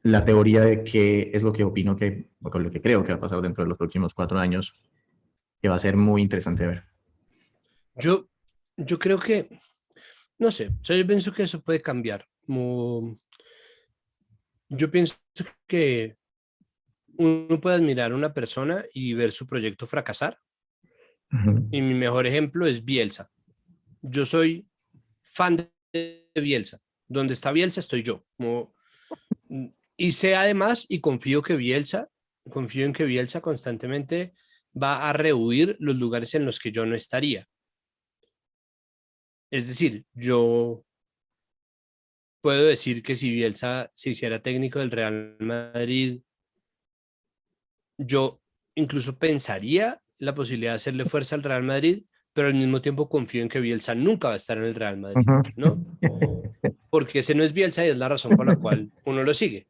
la teoría de qué es lo que opino que, o con lo que creo que va a pasar dentro de los próximos 4 años, que va a ser muy interesante ver. Yo, yo creo que, no sé, o sea, yo pienso que eso puede cambiar. Como, yo pienso que uno puede admirar a una persona y ver su proyecto fracasar. Y mi mejor ejemplo es Bielsa. Yo soy fan de Bielsa. Donde está Bielsa estoy yo. Como, y sé además y confío en que Bielsa constantemente va a rehuir los lugares en los que yo no estaría. Es decir, yo puedo decir que si Bielsa se hiciera técnico del Real Madrid, yo incluso pensaría la posibilidad de hacerle fuerza al Real Madrid, pero al mismo tiempo confío en que Bielsa nunca va a estar en el Real Madrid, ¿no? Porque ese no es Bielsa y es la razón por la cual uno lo sigue.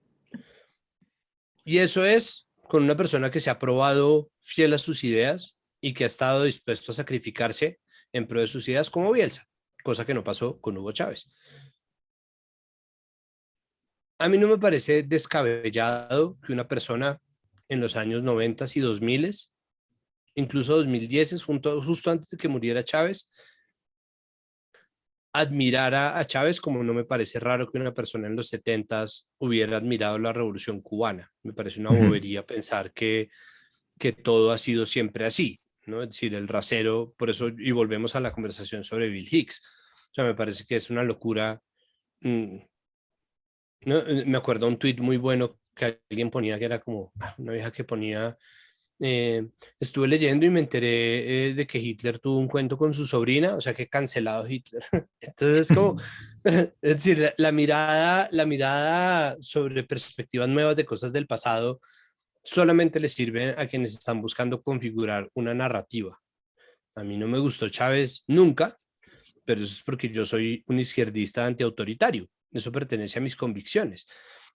Y eso es con una persona que se ha probado fiel a sus ideas y que ha estado dispuesto a sacrificarse en pro de sus ideas como Bielsa, cosa que no pasó con Hugo Chávez. A mí no me parece descabellado que una persona en los años 90 y 2000, incluso 2010, justo antes de que muriera Chávez, admirara a Chávez, como no me parece raro que una persona en los 70 hubiera admirado la Revolución Cubana. Me parece una bobería pensar que todo ha sido siempre así, ¿no? Es decir, el rasero, por eso, y volvemos a la conversación sobre Bill Hicks. O sea, me parece que es una locura. ¿No? Me acuerdo un tuit muy bueno que alguien ponía que era como una vieja que ponía, estuve leyendo y me enteré de que Hitler tuvo un cuento con su sobrina, o sea que cancelado Hitler. Entonces, como, es decir, la mirada sobre perspectivas nuevas de cosas del pasado solamente le sirve a quienes están buscando configurar una narrativa. A mí no me gustó Chávez nunca, pero eso es porque yo soy un izquierdista antiautoritario. Eso pertenece a mis convicciones.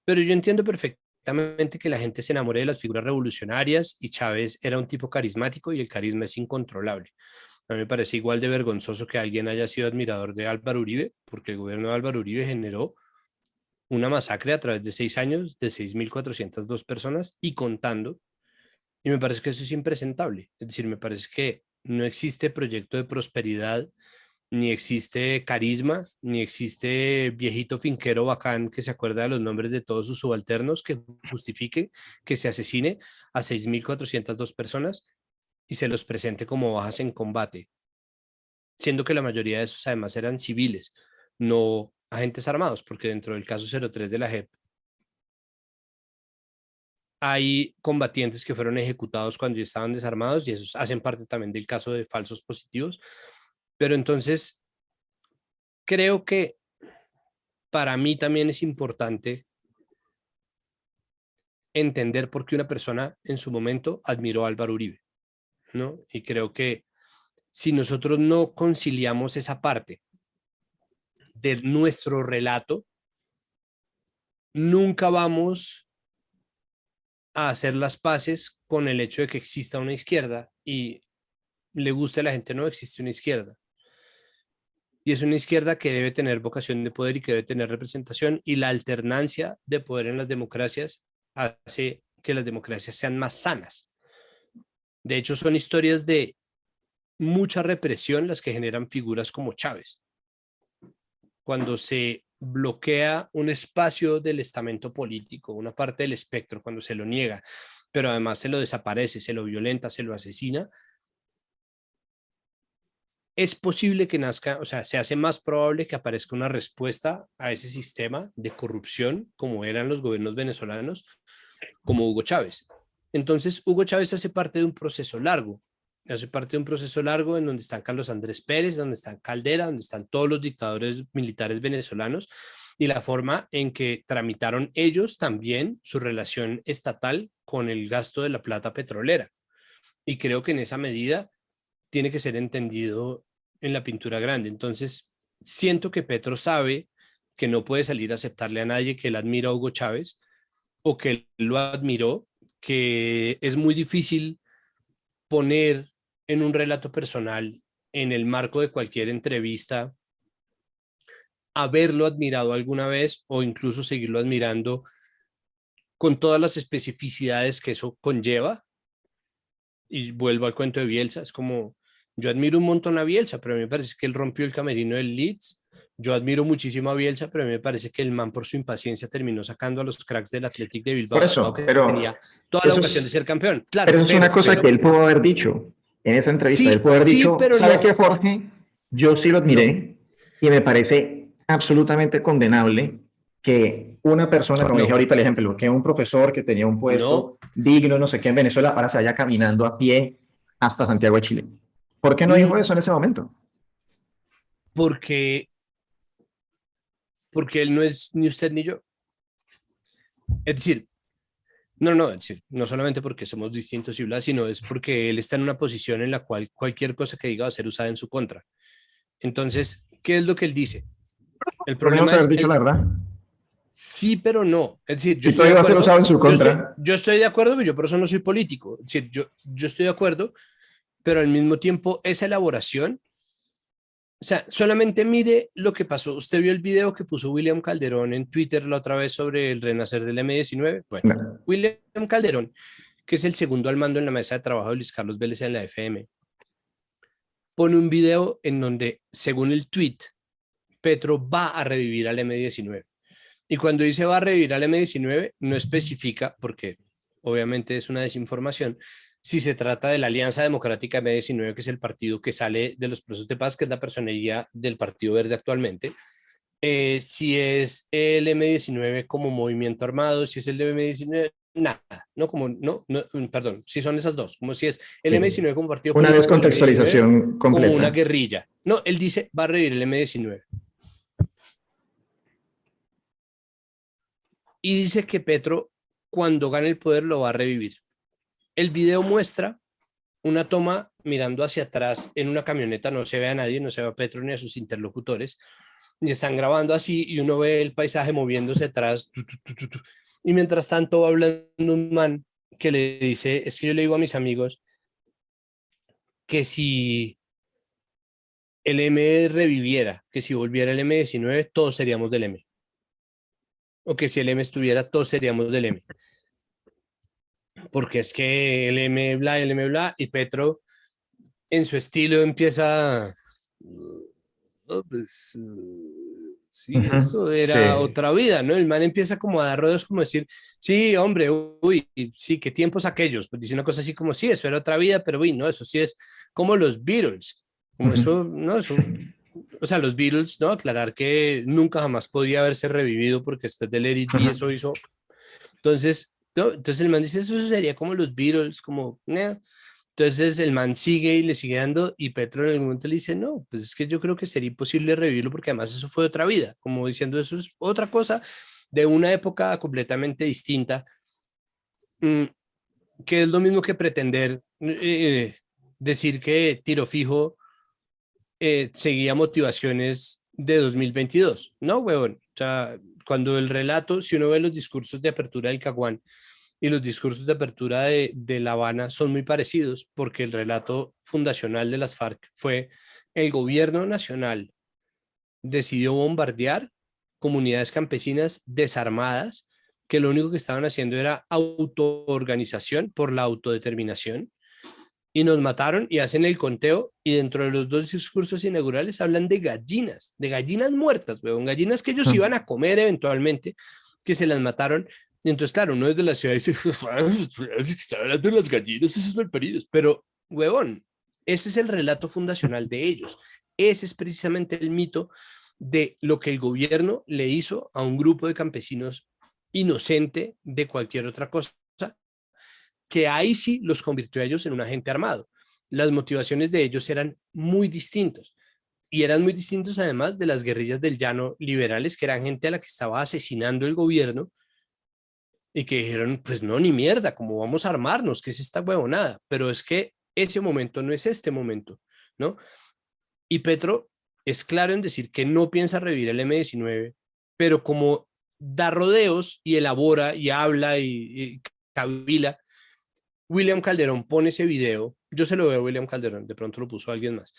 Pero yo entiendo perfectamente que la gente se enamore de las figuras revolucionarias y Chávez era un tipo carismático y el carisma es incontrolable. A mí me parece igual de vergonzoso que alguien haya sido admirador de Álvaro Uribe, porque el gobierno de Álvaro Uribe generó una masacre a través de 6 años de 6.402 personas y contando. Y me parece que eso es impresentable. Es decir, me parece que no existe proyecto de prosperidad, ni existe carisma, ni existe viejito finquero bacán que se acuerda de los nombres de todos sus subalternos que justifique que se asesine a 6.402 personas y se los presente como bajas en combate, siendo que la mayoría de esos además eran civiles, no agentes armados, porque dentro del caso 03 de la JEP hay combatientes que fueron ejecutados cuando ya estaban desarmados y esos hacen parte también del caso de falsos positivos. Pero entonces creo que para mí también es importante entender por qué una persona en su momento admiró a Álvaro Uribe, ¿no? Y creo que si nosotros no conciliamos esa parte de nuestro relato, nunca vamos a hacer las paces con el hecho de que exista una izquierda y le guste a la gente, no existe una izquierda. Y es una izquierda que debe tener vocación de poder y que debe tener representación y la alternancia de poder en las democracias hace que las democracias sean más sanas. De hecho, son historias de mucha represión las que generan figuras como Chávez. Cuando se bloquea un espacio del estamento político, una parte del espectro, cuando se lo niega, pero además se lo desaparece, se lo violenta, se lo asesina, es posible que nazca, o sea, se hace más probable que aparezca una respuesta a ese sistema de corrupción como eran los gobiernos venezolanos, como Hugo Chávez. Entonces, Hugo Chávez hace parte de un proceso largo, en donde están Carlos Andrés Pérez, donde están Caldera, donde están todos los dictadores militares venezolanos, y la forma en que tramitaron ellos también su relación estatal con el gasto de la plata petrolera. Y creo que en esa medida tiene que ser entendido en la pintura grande. Entonces, siento que Petro sabe que no puede salir a aceptarle a nadie que él admira a Hugo Chávez o que él lo admiró, que es muy difícil poner en un relato personal, en el marco de cualquier entrevista, haberlo admirado alguna vez o incluso seguirlo admirando con todas las especificidades que eso conlleva. Y vuelvo al cuento de Bielsa, es como, yo admiro un montón a Bielsa, pero a mí me parece que él rompió el camerino del Leeds. Yo admiro muchísimo a Bielsa, pero a mí me parece que el man por su impaciencia terminó sacando a los cracks del Athletic de Por Bilbao, eso, que pero tenía toda la eso ocasión de es, ser campeón. pero Claro, eso es una cosa que él pudo haber dicho en esa entrevista. Él sí, pudo haber sí, dicho, pero ¿sabe qué, no, Jorge? Yo sí lo no, admiré y me parece absolutamente condenable que una persona, como dije no, ahorita el ejemplo, que un profesor que tenía un no, puesto digno, no sé qué, en Venezuela, ahora se vaya caminando a pie hasta Santiago de Chile. ¿Por qué no dijo mm, eso en ese momento? porque, porque él no es ni usted ni yo. Es decir, no, es decir, no solamente porque somos distintos y bla, sino es porque él está en una posición en la cual cualquier cosa que diga va a ser usada en su contra. Entonces, ¿qué es lo que él dice? El Podríamos problema haber es, dicho la verdad. sí, pero no. Es decir, yo Y estoy todo de iba a ser acuerdo, usado en su contra. yo estoy de acuerdo, pero yo por eso no soy político. Es decir, yo estoy de acuerdo, pero al mismo tiempo esa elaboración, o sea, solamente mire lo que pasó. ¿Usted vio el video que puso William Calderón en Twitter la otra vez sobre el renacer del M-19? Bueno, No. William Calderón, que es el segundo al mando en la mesa de trabajo de Luis Carlos Vélez en la FM, pone un video en donde, según el tweet, Petro va a revivir al M-19. Y cuando dice va a revivir al M-19, no especifica, porque obviamente es una desinformación, si se trata de la Alianza Democrática M-19, que es el partido que sale de los procesos de paz, que es la personería del Partido Verde actualmente, si es el M-19 como movimiento armado, si es el M-19, nada, no como, no, perdón, si son esas dos, como si es el Sí. M-19 como partido Una político, el M-19 descontextualización como una completa. guerrilla. No, él dice va a revivir el M-19. Y dice que Petro, cuando gane el poder, lo va a revivir. El video muestra una toma mirando hacia atrás en una camioneta, no se ve a nadie, no se ve a Petro ni a sus interlocutores, y están grabando así y uno ve el paisaje moviéndose atrás. Y mientras tanto va hablando un man que le dice, es que yo le digo a mis amigos que si el M reviviera, que si volviera el M-19, todos seríamos del M. O que si el M estuviera, todos seríamos del M. Porque es que el M bla, y Petro en su estilo empieza, "Oh, pues sí, Ujú. eso era Sí. otra vida, ¿no? El man empieza como a dar rodeos, como decir, sí, hombre, uy, sí, qué tiempos aquellos. Pues dice una cosa así como, sí, eso era otra vida, pero uy, no, eso sí es como los Beatles, como Ujú. eso, no, eso, o sea, los Beatles, ¿no? Aclarar que nunca jamás podía haberse revivido porque después del Let It Be eso hizo. Entonces, ¿no? Entonces el man dice, eso sería como los Beatles, como, nah. Entonces el man sigue y le sigue dando y Petro en algún momento le dice, no, pues es que yo creo que sería imposible revivirlo porque además eso fue otra vida, como diciendo eso es otra cosa de una época completamente distinta, mm, que es lo mismo que pretender decir que Tiro Fijo seguía motivaciones de 2022, ¿no, huevón? O sea, cuando el relato, si uno ve los discursos de apertura del Caguán, y los discursos de apertura de La Habana son muy parecidos porque el relato fundacional de las FARC fue el gobierno nacional decidió bombardear comunidades campesinas desarmadas que lo único que estaban haciendo era autoorganización por la autodeterminación, y nos mataron y hacen el conteo y dentro de los dos discursos inaugurales hablan de gallinas muertas, weón, gallinas que ellos iban a comer eventualmente, que se las mataron. Y entonces, claro, uno desde la ciudad dice, está hablando de las gallinas, esos malparidos, pero, huevón, ese es el relato fundacional de ellos. Ese es precisamente el mito de lo que el gobierno le hizo a un grupo de campesinos inocente de cualquier otra cosa, que ahí sí los convirtió a ellos en un agente armado. Las motivaciones de ellos eran muy distintos y eran muy distintos además de las guerrillas del llano liberales, que eran gente a la que estaba asesinando el gobierno y que dijeron, pues no, ni mierda, ¿cómo vamos a armarnos? ¿Qué es esta huevonada? Pero es que ese momento no es este momento, ¿no? Y Petro es claro en decir que no piensa revivir el M-19, pero como da rodeos y elabora y habla y cavila, William Calderón pone ese video, yo se lo veo a William Calderón, de pronto lo puso alguien más,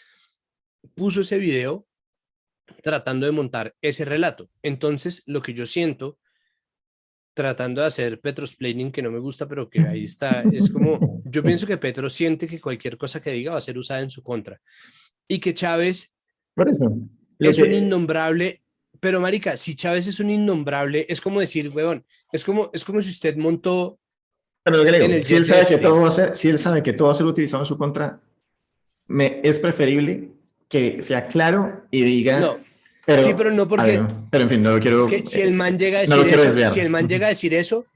puso ese video tratando de montar ese relato. Entonces, lo que yo siento, tratando de hacer Petrosplaining, que no me gusta, pero que ahí está, es como, yo pienso que Petro siente que cualquier cosa que diga va a ser usada en su contra. Y que Chávez Por eso, lo es un que, innombrable, pero marica, si Chávez es un innombrable, es como decir, huevón, es como si usted montó pero lo que le en digo, el jet de Epstein. si él sabe que todo va a ser utilizado en su contra, es preferible que sea claro y diga, No, sí, pero pero, no a ver, porque pero en fin, es que si el man llega a no lo decir quiero eso, si desviar. el man llega a decir eso,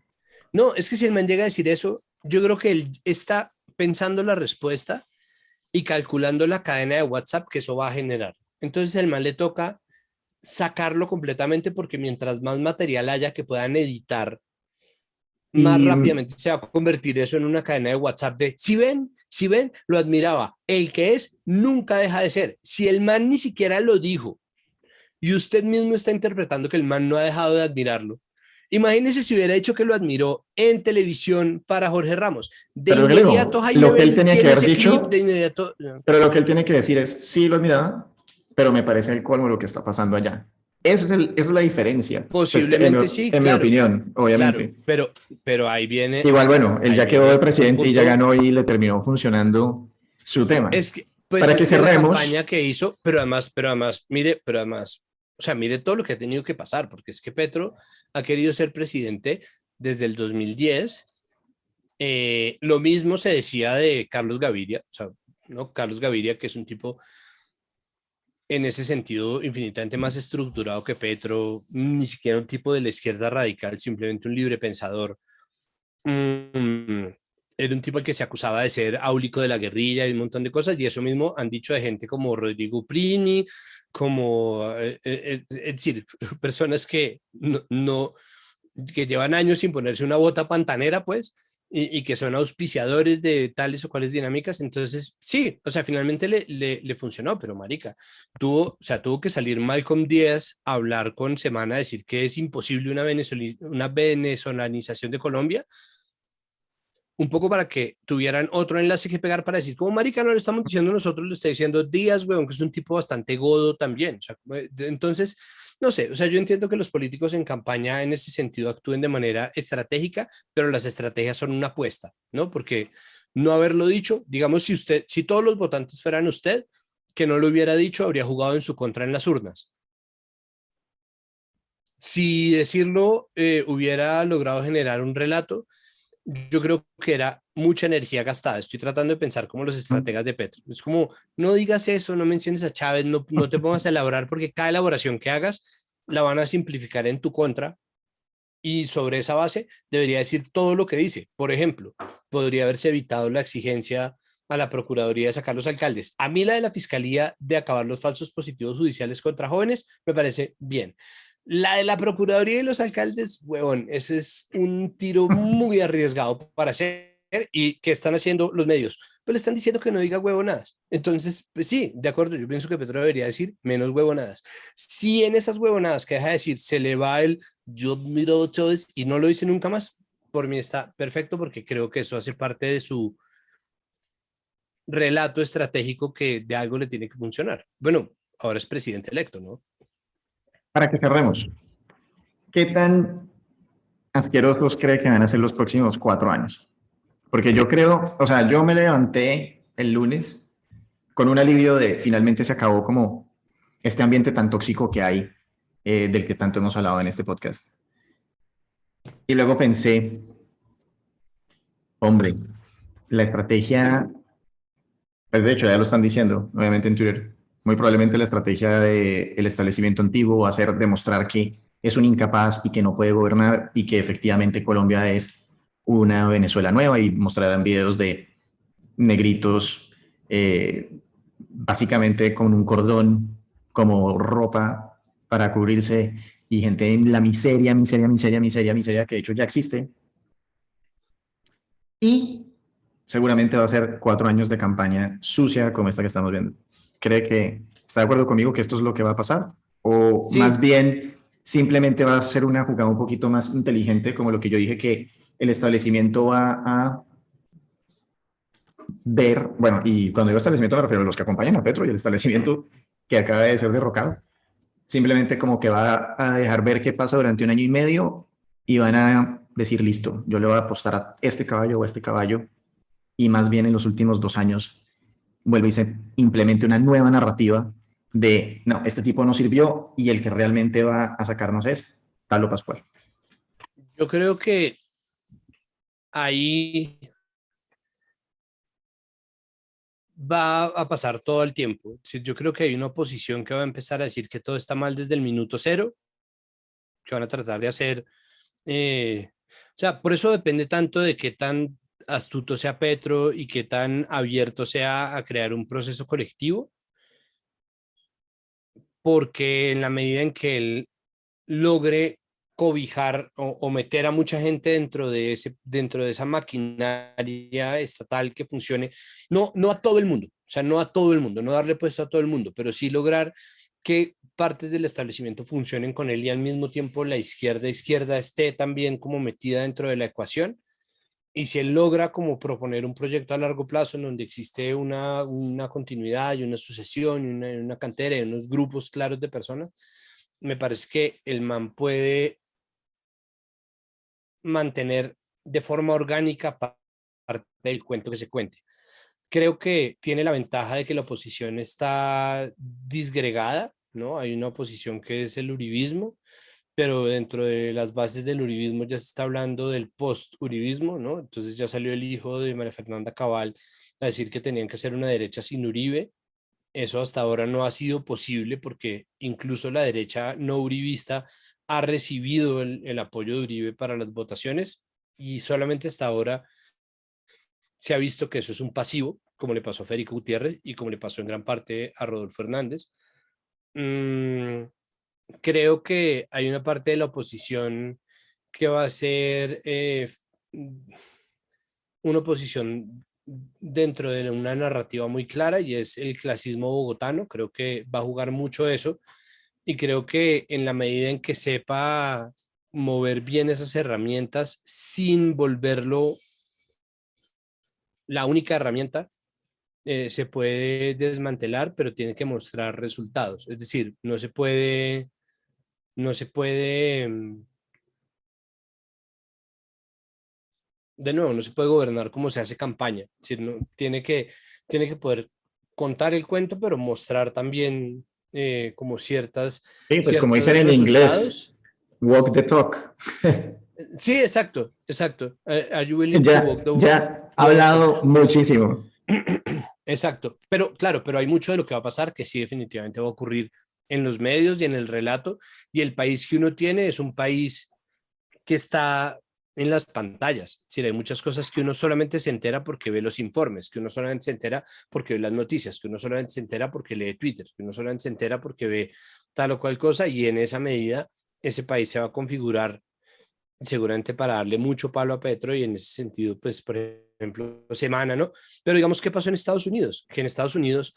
no, es que si el man llega a decir eso, yo creo que él está pensando la respuesta y calculando la cadena de WhatsApp que eso va a generar. Entonces el man le toca sacarlo completamente porque mientras más material haya que puedan editar, más Y, rápidamente se va a convertir eso en una cadena de WhatsApp de, si ven, lo admiraba. El que es nunca deja de ser. Si el man ni siquiera lo dijo y usted mismo está interpretando que el man no ha dejado de admirarlo, imagínese si hubiera dicho que lo admiró en televisión para Jorge Ramos. De pero lo que le inmediato digo, Jaime lo que él Bell tenía que tiene haber ese clip, de dicho, inmediato. pero lo que él tiene que decir es, sí lo admiraba, pero me parece el colmo lo que está pasando allá. Esa es la diferencia, pues Posiblemente sí, en mi claro, opinión, claro, obviamente. pero ahí viene, Igual, bueno, él ahí ya quedó de viene un presidente y ya punto. ganó y le terminó funcionando su tema. Es que, pues Para que es que la cerremos, campaña que hizo, pero además, o sea, mire todo lo que ha tenido que pasar, porque es que Petro ha querido ser presidente desde el 2010. Lo mismo se decía de Carlos Gaviria, o sea, ¿no? Carlos Gaviria, que es un tipo en ese sentido infinitamente más estructurado que Petro, ni siquiera un tipo de la izquierda radical, simplemente un libre pensador. Mm, Era un tipo al que se acusaba de ser áulico de la guerrilla y un montón de cosas, y eso mismo han dicho de gente como Rodrigo Prini, como, es decir, personas que que llevan años sin ponerse una bota pantanera, pues, y que son auspiciadores de tales o cuales dinámicas. Entonces, sí, o sea, finalmente le funcionó, pero marica, o sea, tuvo que salir Malcolm Díaz a hablar con Semana, a decir que es imposible una venezolanización de Colombia, un poco para que tuvieran otro enlace que pegar para decir, como marica, no lo estamos diciendo nosotros, lo está diciendo Díaz, weón, que es un tipo bastante godo también. O sea, entonces, no sé, o sea, yo entiendo que los políticos en campaña en ese sentido actúen de manera estratégica, pero las estrategias son una apuesta, ¿no? Porque no haberlo dicho, digamos, si todos los votantes fueran usted, que no lo hubiera dicho, habría jugado en su contra en las urnas. Si decirlo hubiera logrado generar un relato, yo creo que era mucha energía gastada. Estoy tratando de pensar como los estrategas de Petro. Es como, no digas eso, no menciones a Chávez, no te pongas a elaborar porque cada elaboración que hagas la van a simplificar en tu contra y sobre esa base debería decir todo lo que dice. Por ejemplo, podría haberse evitado la exigencia a la Procuraduría de sacar los alcaldes. A mí la de la Fiscalía de acabar los falsos positivos judiciales contra jóvenes me parece bien. La de la Procuraduría y los alcaldes, huevón, ese es un tiro muy arriesgado para hacer. ¿Y qué están haciendo los medios? Pues le están diciendo que no diga huevonadas. Entonces, pues sí, de acuerdo, yo pienso que Petro debería decir menos huevonadas. Si en esas huevonadas que deja de decir se le va el yo miro a Chávez y no lo hice nunca más, por mí está perfecto porque creo que eso hace parte de su relato estratégico que de algo le tiene que funcionar. Bueno, ahora es presidente electo, ¿no? para que cerremos, ¿qué tan asquerosos cree que van a ser los próximos 4 años? Porque yo creo, o sea, yo me levanté el lunes con un alivio de finalmente se acabó como este ambiente tan tóxico que hay, del que tanto hemos hablado en este podcast. Y luego pensé, hombre, la estrategia, pues de hecho ya lo están diciendo, obviamente en Twitter, muy probablemente la estrategia del establecimiento antiguo va a ser demostrar que es un incapaz y que no puede gobernar y que efectivamente Colombia es una Venezuela nueva y mostrarán videos de negritos, básicamente con un cordón como ropa para cubrirse y gente en la miseria, miseria, miseria, miseria, miseria, que de hecho ya existe. Y seguramente va a ser 4 años de campaña sucia como esta que estamos viendo. ¿Cree que está de acuerdo conmigo que esto es lo que va a pasar? ¿O más Sí, bien simplemente va a ser una jugada un poquito más inteligente como lo que yo dije que el establecimiento va a ver, bueno, y cuando digo establecimiento me refiero a los que acompañan a Petro y el establecimiento que acaba de ser derrocado, simplemente como que va a dejar ver qué pasa durante 1 año y medio y van a decir, listo, yo le voy a apostar a este caballo o a este caballo y más bien en los últimos 2 años vuelve y se implemente una nueva narrativa de, no, este tipo no sirvió y el que realmente va a sacarnos es Pablo Pascual. yo creo que ahí va a pasar todo el tiempo. Sí, yo creo que hay una oposición que va a empezar a decir que todo está mal desde el minuto cero, que van a tratar de hacer, o sea, por eso depende tanto de qué tan astuto sea Petro y qué tan abierto sea a crear un proceso colectivo, porque en la medida en que él logre cobijar o meter a mucha gente dentro de esa maquinaria estatal que funcione, no a todo el mundo, o sea, no a todo el mundo, no darle puesto a todo el mundo, pero sí lograr que partes del establecimiento funcionen con él y al mismo tiempo la izquierda esté también como metida dentro de la ecuación. Y si él logra como proponer un proyecto a largo plazo en donde existe una continuidad y una sucesión y una cantera y unos grupos claros de personas, me parece que el man puede mantener de forma orgánica parte del cuento que se cuente. Creo que tiene la ventaja de que la oposición está disgregada, ¿no? Hay una oposición que es el uribismo, pero dentro de las bases del uribismo ya se está hablando del post-uribismo, ¿no? Entonces ya salió el hijo de María Fernanda Cabal a decir que tenían que ser una derecha sin Uribe. Eso hasta ahora no ha sido posible porque incluso la derecha no uribista ha recibido el apoyo de Uribe para las votaciones y solamente hasta ahora se ha visto que eso es un pasivo, como le pasó a Federico Gutiérrez y como le pasó en gran parte a Rodolfo Hernández. Mm, creo que hay una parte de la oposición que va a ser una oposición dentro de una narrativa muy clara y es el clasismo bogotano. Creo que va a jugar mucho eso y creo que en la medida en que sepa mover bien esas herramientas sin volverlo la única herramienta, se puede desmantelar, pero tiene que mostrar resultados. Es decir, no se puede, de nuevo, no se puede gobernar como se hace campaña. Es decir, no, tiene que poder contar el cuento, pero mostrar también como Sí, pues como dicen ciertos en inglés, resultados. walk the talk. Sí, exacto, exacto. Are you willing to walk Ya, ya ha the walk? hablado muchísimo. Exacto, pero claro, pero hay mucho de lo que va a pasar que sí definitivamente va a ocurrir en los medios y en el relato, y el país que uno tiene es un país que está en las pantallas. Es decir, hay muchas cosas que uno solamente se entera porque ve los informes, que uno solamente se entera porque ve las noticias, que uno solamente se entera porque lee Twitter, que uno solamente se entera porque ve tal o cual cosa, y en esa medida ese país se va a configurar seguramente para darle mucho palo a Petro y en ese sentido, pues, por ejemplo, semana, ¿no? Pero digamos, ¿qué pasó en Estados Unidos? Que en Estados Unidos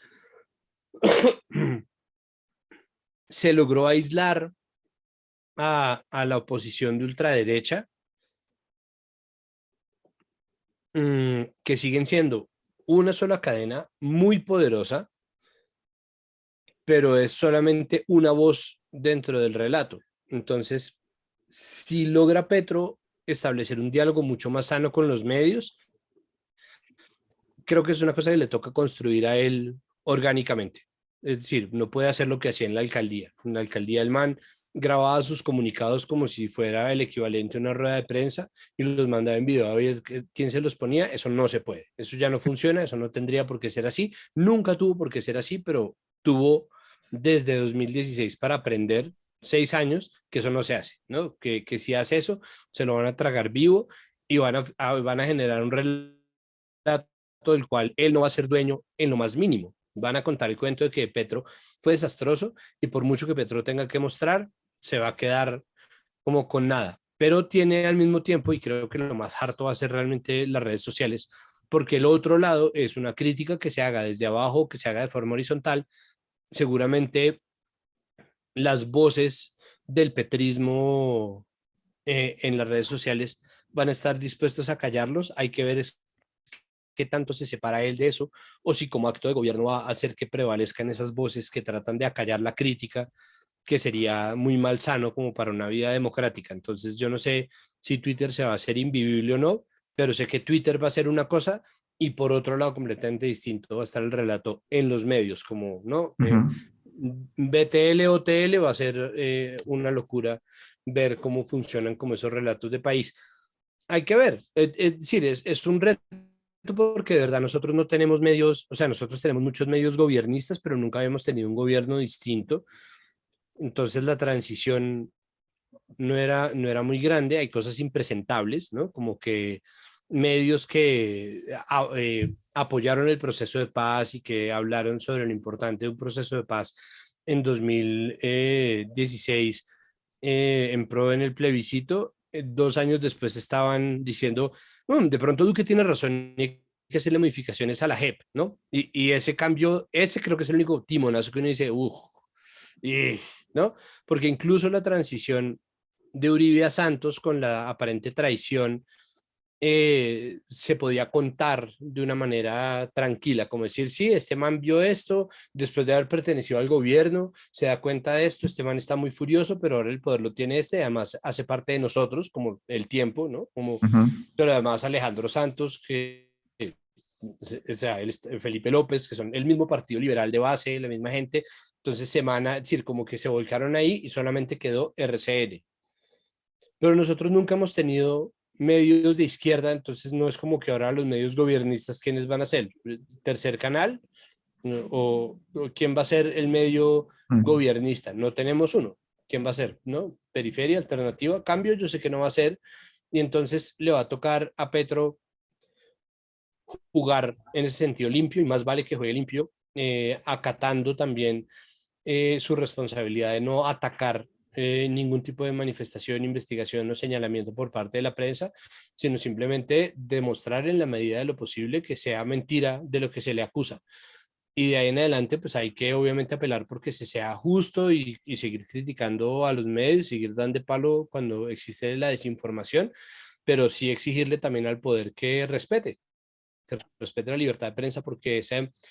se logró aislar a la oposición de ultraderecha, que siguen siendo una sola cadena muy poderosa, pero es solamente una voz dentro del relato. Entonces, si logra Petro establecer un diálogo mucho más sano con los medios. Creo que es una cosa que le toca construir a él orgánicamente. Es decir, no puede hacer lo que hacía en la alcaldía. En la alcaldía el man grababa sus comunicados como si fuera el equivalente a una rueda de prensa y los mandaba en video a ver quién se los ponía. Eso no se puede. Eso ya no funciona, eso no tendría por qué ser así. Nunca tuvo por qué ser así, pero tuvo desde 2016 para aprender 6 años que eso no se hace, ¿no? Que si hace eso, se lo van a tragar vivo y van a generar un relato del cual él no va a ser dueño en lo más mínimo. Van a contar el cuento de que Petro fue desastroso y por mucho que Petro tenga que mostrar, se va a quedar como con nada. Pero tiene al mismo tiempo, y creo que lo más harto va a ser realmente las redes sociales, porque el otro lado es una crítica que se haga desde abajo, que se haga de forma horizontal. Seguramente las voces del petrismo en las redes sociales van a estar dispuestos a callarlos. Hay que ver qué tanto se separa él de eso, o si como acto de gobierno va a hacer que prevalezcan esas voces que tratan de acallar la crítica, que sería muy malsano como para una vida democrática. Entonces yo no sé si Twitter se va a hacer invivible o no, pero sé que Twitter va a ser una cosa y por otro lado completamente distinto va a estar el relato en los medios, como, ¿no? BTL o TL va a ser una locura ver cómo funcionan como esos relatos de país. Hay que ver, es decir, es un reto porque de verdad nosotros no tenemos medios, o sea, nosotros tenemos muchos medios gobiernistas, pero nunca habíamos tenido un gobierno distinto. Entonces la transición no era muy grande, hay cosas impresentables, ¿no? Como que medios que apoyaron el proceso de paz y que hablaron sobre lo importante de un proceso de paz en 2016 en pro en el plebiscito, 2 años después estaban diciendo, de pronto Duque tiene razón, hay que hacerle modificaciones a la JEP, ¿no? Y ese cambio, ese creo que es el único timonazo que uno dice, ¿no? Porque incluso la transición de Uribe a Santos con la aparente traición se podía contar de una manera tranquila, como decir, sí, este man vio esto, después de haber pertenecido al gobierno, se da cuenta de esto, este man está muy furioso, pero ahora el poder lo tiene este, además hace parte de nosotros, como el tiempo, ¿no? Como, pero además Alejandro Santos, o sea, Felipe López, que son el mismo partido liberal de base, la misma gente, entonces semana, es decir, como que se volcaron ahí y solamente quedó RCN. Pero nosotros nunca hemos tenido medios de izquierda, entonces no es como que ahora los medios gobiernistas, ¿quiénes van a ser? ¿Tercer canal? ¿O quién va a ser el medio gobernista? No tenemos uno. ¿Quién va a ser? ¿No? Periferia, alternativa, cambio, yo sé que no va a ser. Y entonces le va a tocar a Petro jugar en ese sentido limpio y más vale que juegue limpio, acatando también su responsabilidad de no atacar ningún tipo de manifestación, investigación o señalamiento por parte de la prensa, sino simplemente demostrar en la medida de lo posible que sea mentira de lo que se le acusa. Y de ahí en adelante, pues hay que obviamente apelar porque se sea justo y seguir criticando a los medios, seguir dando palo cuando existe la desinformación, pero sí exigirle también al poder que respete la libertad de prensa, porque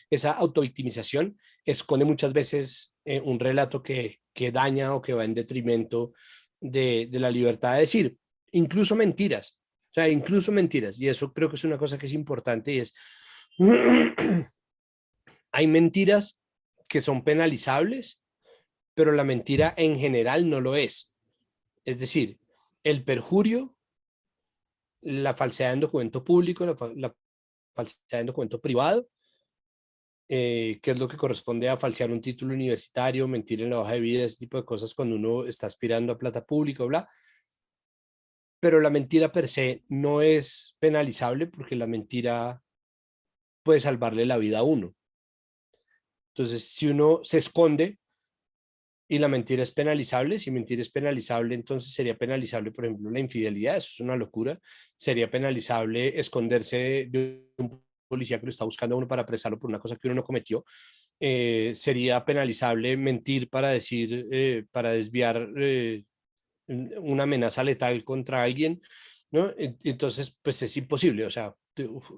esa autovictimización esconde muchas veces un relato que daña o que va en detrimento de la libertad de decir, incluso mentiras, o sea, incluso mentiras, y eso creo que es una cosa que es importante y es, hay mentiras que son penalizables, pero la mentira en general no lo es. Es decir, el perjurio, la falsedad en documento público, la falsedad en documento privado, que es lo que corresponde a falsear un título universitario, mentir en la hoja de vida, ese tipo de cosas cuando uno está aspirando a plata pública, bla. Pero la mentira per se no es penalizable porque la mentira puede salvarle la vida a uno. Entonces, si uno se esconde y la mentira es penalizable, si mentir es penalizable, entonces sería penalizable, por ejemplo, la infidelidad, eso es una locura. Sería penalizable esconderse de un policía que lo está buscando a uno para apresarlo por una cosa que uno no cometió. Sería penalizable mentir para decir, para desviar una amenaza letal contra alguien, ¿no? Entonces, pues es imposible, o sea,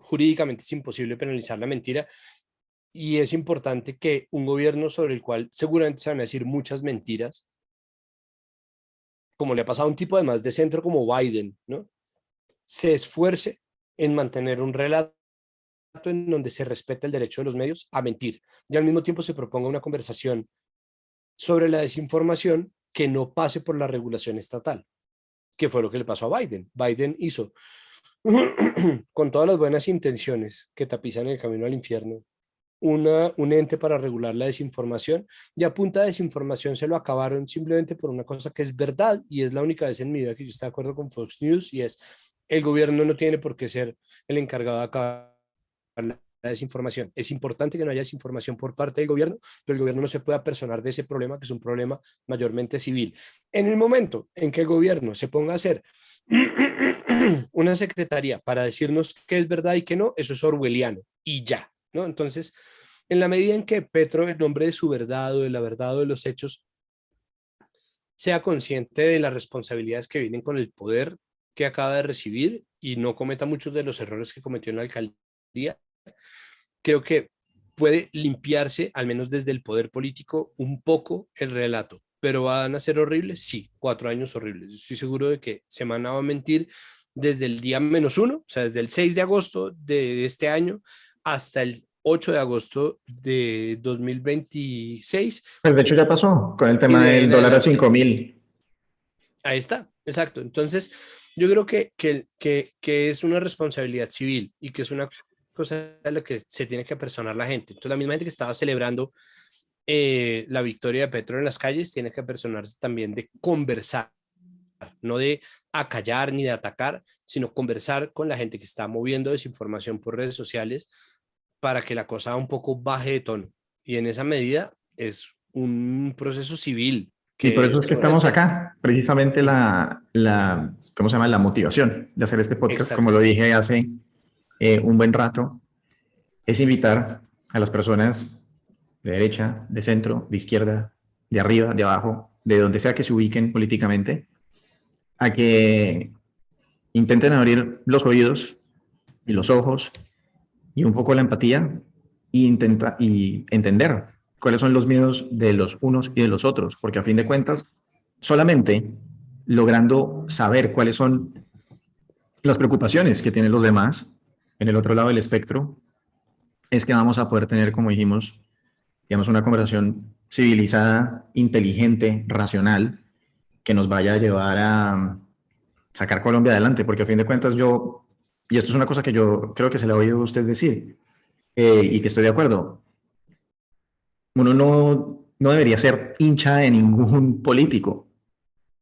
jurídicamente es imposible penalizar la mentira y es importante que un gobierno sobre el cual seguramente se van a decir muchas mentiras, como le ha pasado a un tipo además de centro como Biden, ¿no? se esfuerce en mantener un relato en donde se respeta el derecho de los medios a mentir y al mismo tiempo se proponga una conversación sobre la desinformación que no pase por la regulación estatal, que fue lo que le pasó a Biden. Biden hizo, con todas las buenas intenciones que tapizan el camino al infierno, un ente para regular la desinformación y a punta de desinformación se lo acabaron simplemente por una cosa que es verdad y es la única vez en mi vida que yo estoy de acuerdo con Fox News y es el gobierno no tiene por qué ser el encargado de acabar la desinformación. Es importante que no haya desinformación por parte del gobierno, pero el gobierno no se puede apersonar de ese problema, que es un problema mayormente civil. En el momento en que el gobierno se ponga a hacer una secretaría para decirnos qué es verdad y qué no, eso es orwelliano y ya, ¿no? Entonces, en la medida en que Petro, en nombre de su verdad o de la verdad o de los hechos, sea consciente de las responsabilidades que vienen con el poder que acaba de recibir y no cometa muchos de los errores que cometió en la alcaldía, creo que puede limpiarse, al menos desde el poder político, un poco el relato. ¿Pero van a ser horribles? Sí, 4 años horribles. Estoy seguro de que Semana va a mentir desde el día -1, o sea, desde el 6 de agosto de este año hasta el 8 de agosto de 2026 Pues de hecho ya pasó con el y tema de ahí del en dólar a adelante. 5.000. Ahí está, exacto. Entonces, yo creo que es una responsabilidad civil y que es una cosa de la que se tiene que apersonar la gente. Entonces, la misma gente que estaba celebrando la victoria de Petro en las calles tiene que apersonarse también de conversar, no de acallar ni de atacar, sino conversar con la gente que está moviendo desinformación por redes sociales para que la cosa un poco baje de tono. Y en esa medida es un proceso civil Y por que eso es que estamos seguramente... acá, precisamente ¿cómo se llama? La motivación de hacer este podcast, como lo Exactamente. dije hace un buen rato, es invitar a las personas de derecha, de centro, de izquierda, de arriba, de abajo, de donde sea que se ubiquen políticamente, a que intenten abrir los oídos y los ojos y un poco la empatía y entender cuáles son los miedos de los unos y de los otros, porque a fin de cuentas, solamente logrando saber cuáles son las preocupaciones que tienen los demás en el otro lado del espectro, es que vamos a poder tener, como dijimos, digamos, una conversación civilizada, inteligente, racional, que nos vaya a llevar a sacar Colombia adelante, porque a fin de cuentas y esto es una cosa que yo creo que se le ha oído a usted decir, y que estoy de acuerdo, uno no debería ser hincha de ningún político,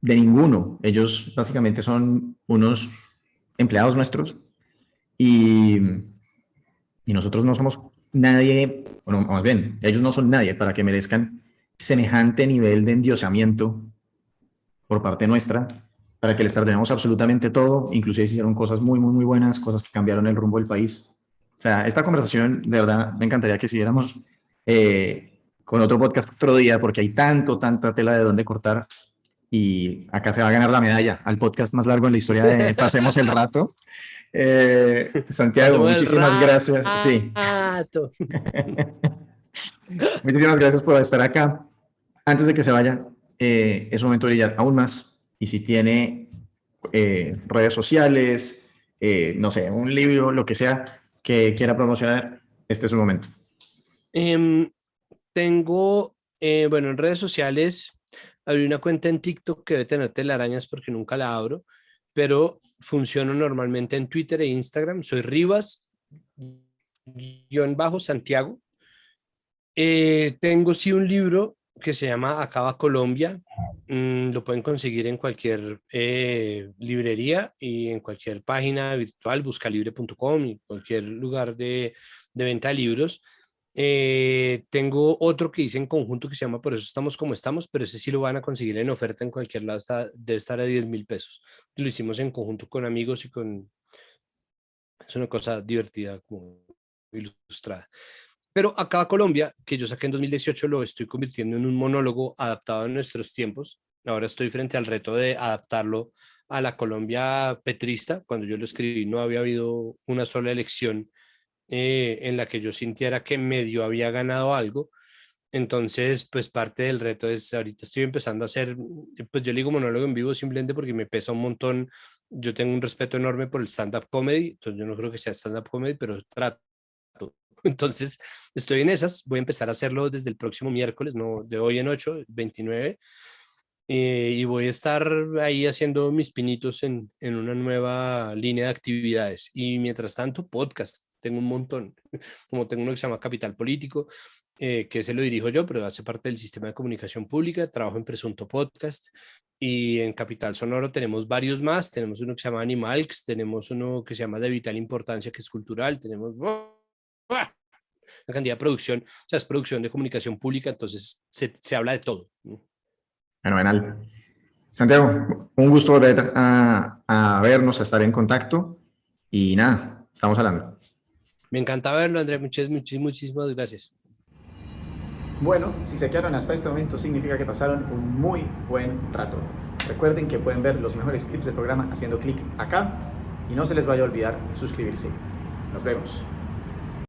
de ninguno. Ellos básicamente son unos empleados nuestros y, y nosotros no somos nadie, bueno, más bien, ellos no son nadie para que merezcan semejante nivel de endiosamiento por parte nuestra, para que les perdonemos absolutamente todo, inclusive si hicieron cosas muy, muy, muy buenas, cosas que cambiaron el rumbo del país. O sea, esta conversación, de verdad, me encantaría que siguiéramos con otro podcast otro día, porque hay tanta tela de dónde cortar, y acá se va a ganar la medalla al podcast más largo en la historia de Pasemos el Rato. Santiago, Pasemos el muchísimas gracias. Sí, rato. muchísimas gracias por estar acá. Antes de que se vaya, es momento de brillar aún más. Y si tiene redes sociales, no sé, un libro, lo que sea que quiera promocionar, este es su momento. Em, tengo, bueno, en redes sociales, abrí una cuenta en TikTok que debe tener telarañas porque nunca la abro, pero funciono normalmente en Twitter e Instagram. Soy Rivas-Santiago. Tengo sí un libro que se llama Acaba Colombia. Lo pueden conseguir en cualquier librería y en cualquier página virtual, buscalibre.com y cualquier lugar de venta de libros. Tengo otro que hice en conjunto que se llama Por eso estamos como estamos, pero ese sí lo van a conseguir en oferta en cualquier lado, debe estar a 10.000 pesos. Lo hicimos en conjunto con amigos y es una cosa divertida, como ilustrada. Pero Acaba Colombia, que yo saqué en 2018, lo estoy convirtiendo en un monólogo adaptado a nuestros tiempos. Ahora estoy frente al reto de adaptarlo a la Colombia petrista. Cuando yo lo escribí no había habido una sola elección en la que yo sintiera que medio había ganado algo. Entonces, pues parte del reto es, ahorita estoy empezando a hacer, pues yo le digo monólogo en vivo simplemente porque me pesa un montón. Yo tengo un respeto enorme por el stand-up comedy, entonces yo no creo que sea stand-up comedy, pero trato. Entonces, estoy en esas, voy a empezar a hacerlo desde el próximo miércoles, no de hoy en 8, 29, y voy a estar ahí haciendo mis pinitos en una nueva línea de actividades. Y mientras tanto, podcast, tengo un montón, como tengo uno que se llama Capital Político, que ese lo dirijo yo, pero hace parte del sistema de comunicación pública, trabajo en Presunto Podcast, y en Capital Sonoro tenemos varios más, tenemos uno que se llama Animalx, tenemos uno que se llama De Vital Importancia, que es cultural, tenemos una cantidad de producción, o sea, es producción de comunicación pública, entonces se habla de todo. Fenomenal. Santiago, un gusto volver a vernos, a estar en contacto y nada, estamos hablando. Me encanta verlo, André, muchísimas gracias. Bueno, si se quedaron hasta este momento significa que pasaron un muy buen rato. Recuerden que pueden ver los mejores clips del programa haciendo clic acá y no se les vaya a olvidar suscribirse. Nos vemos.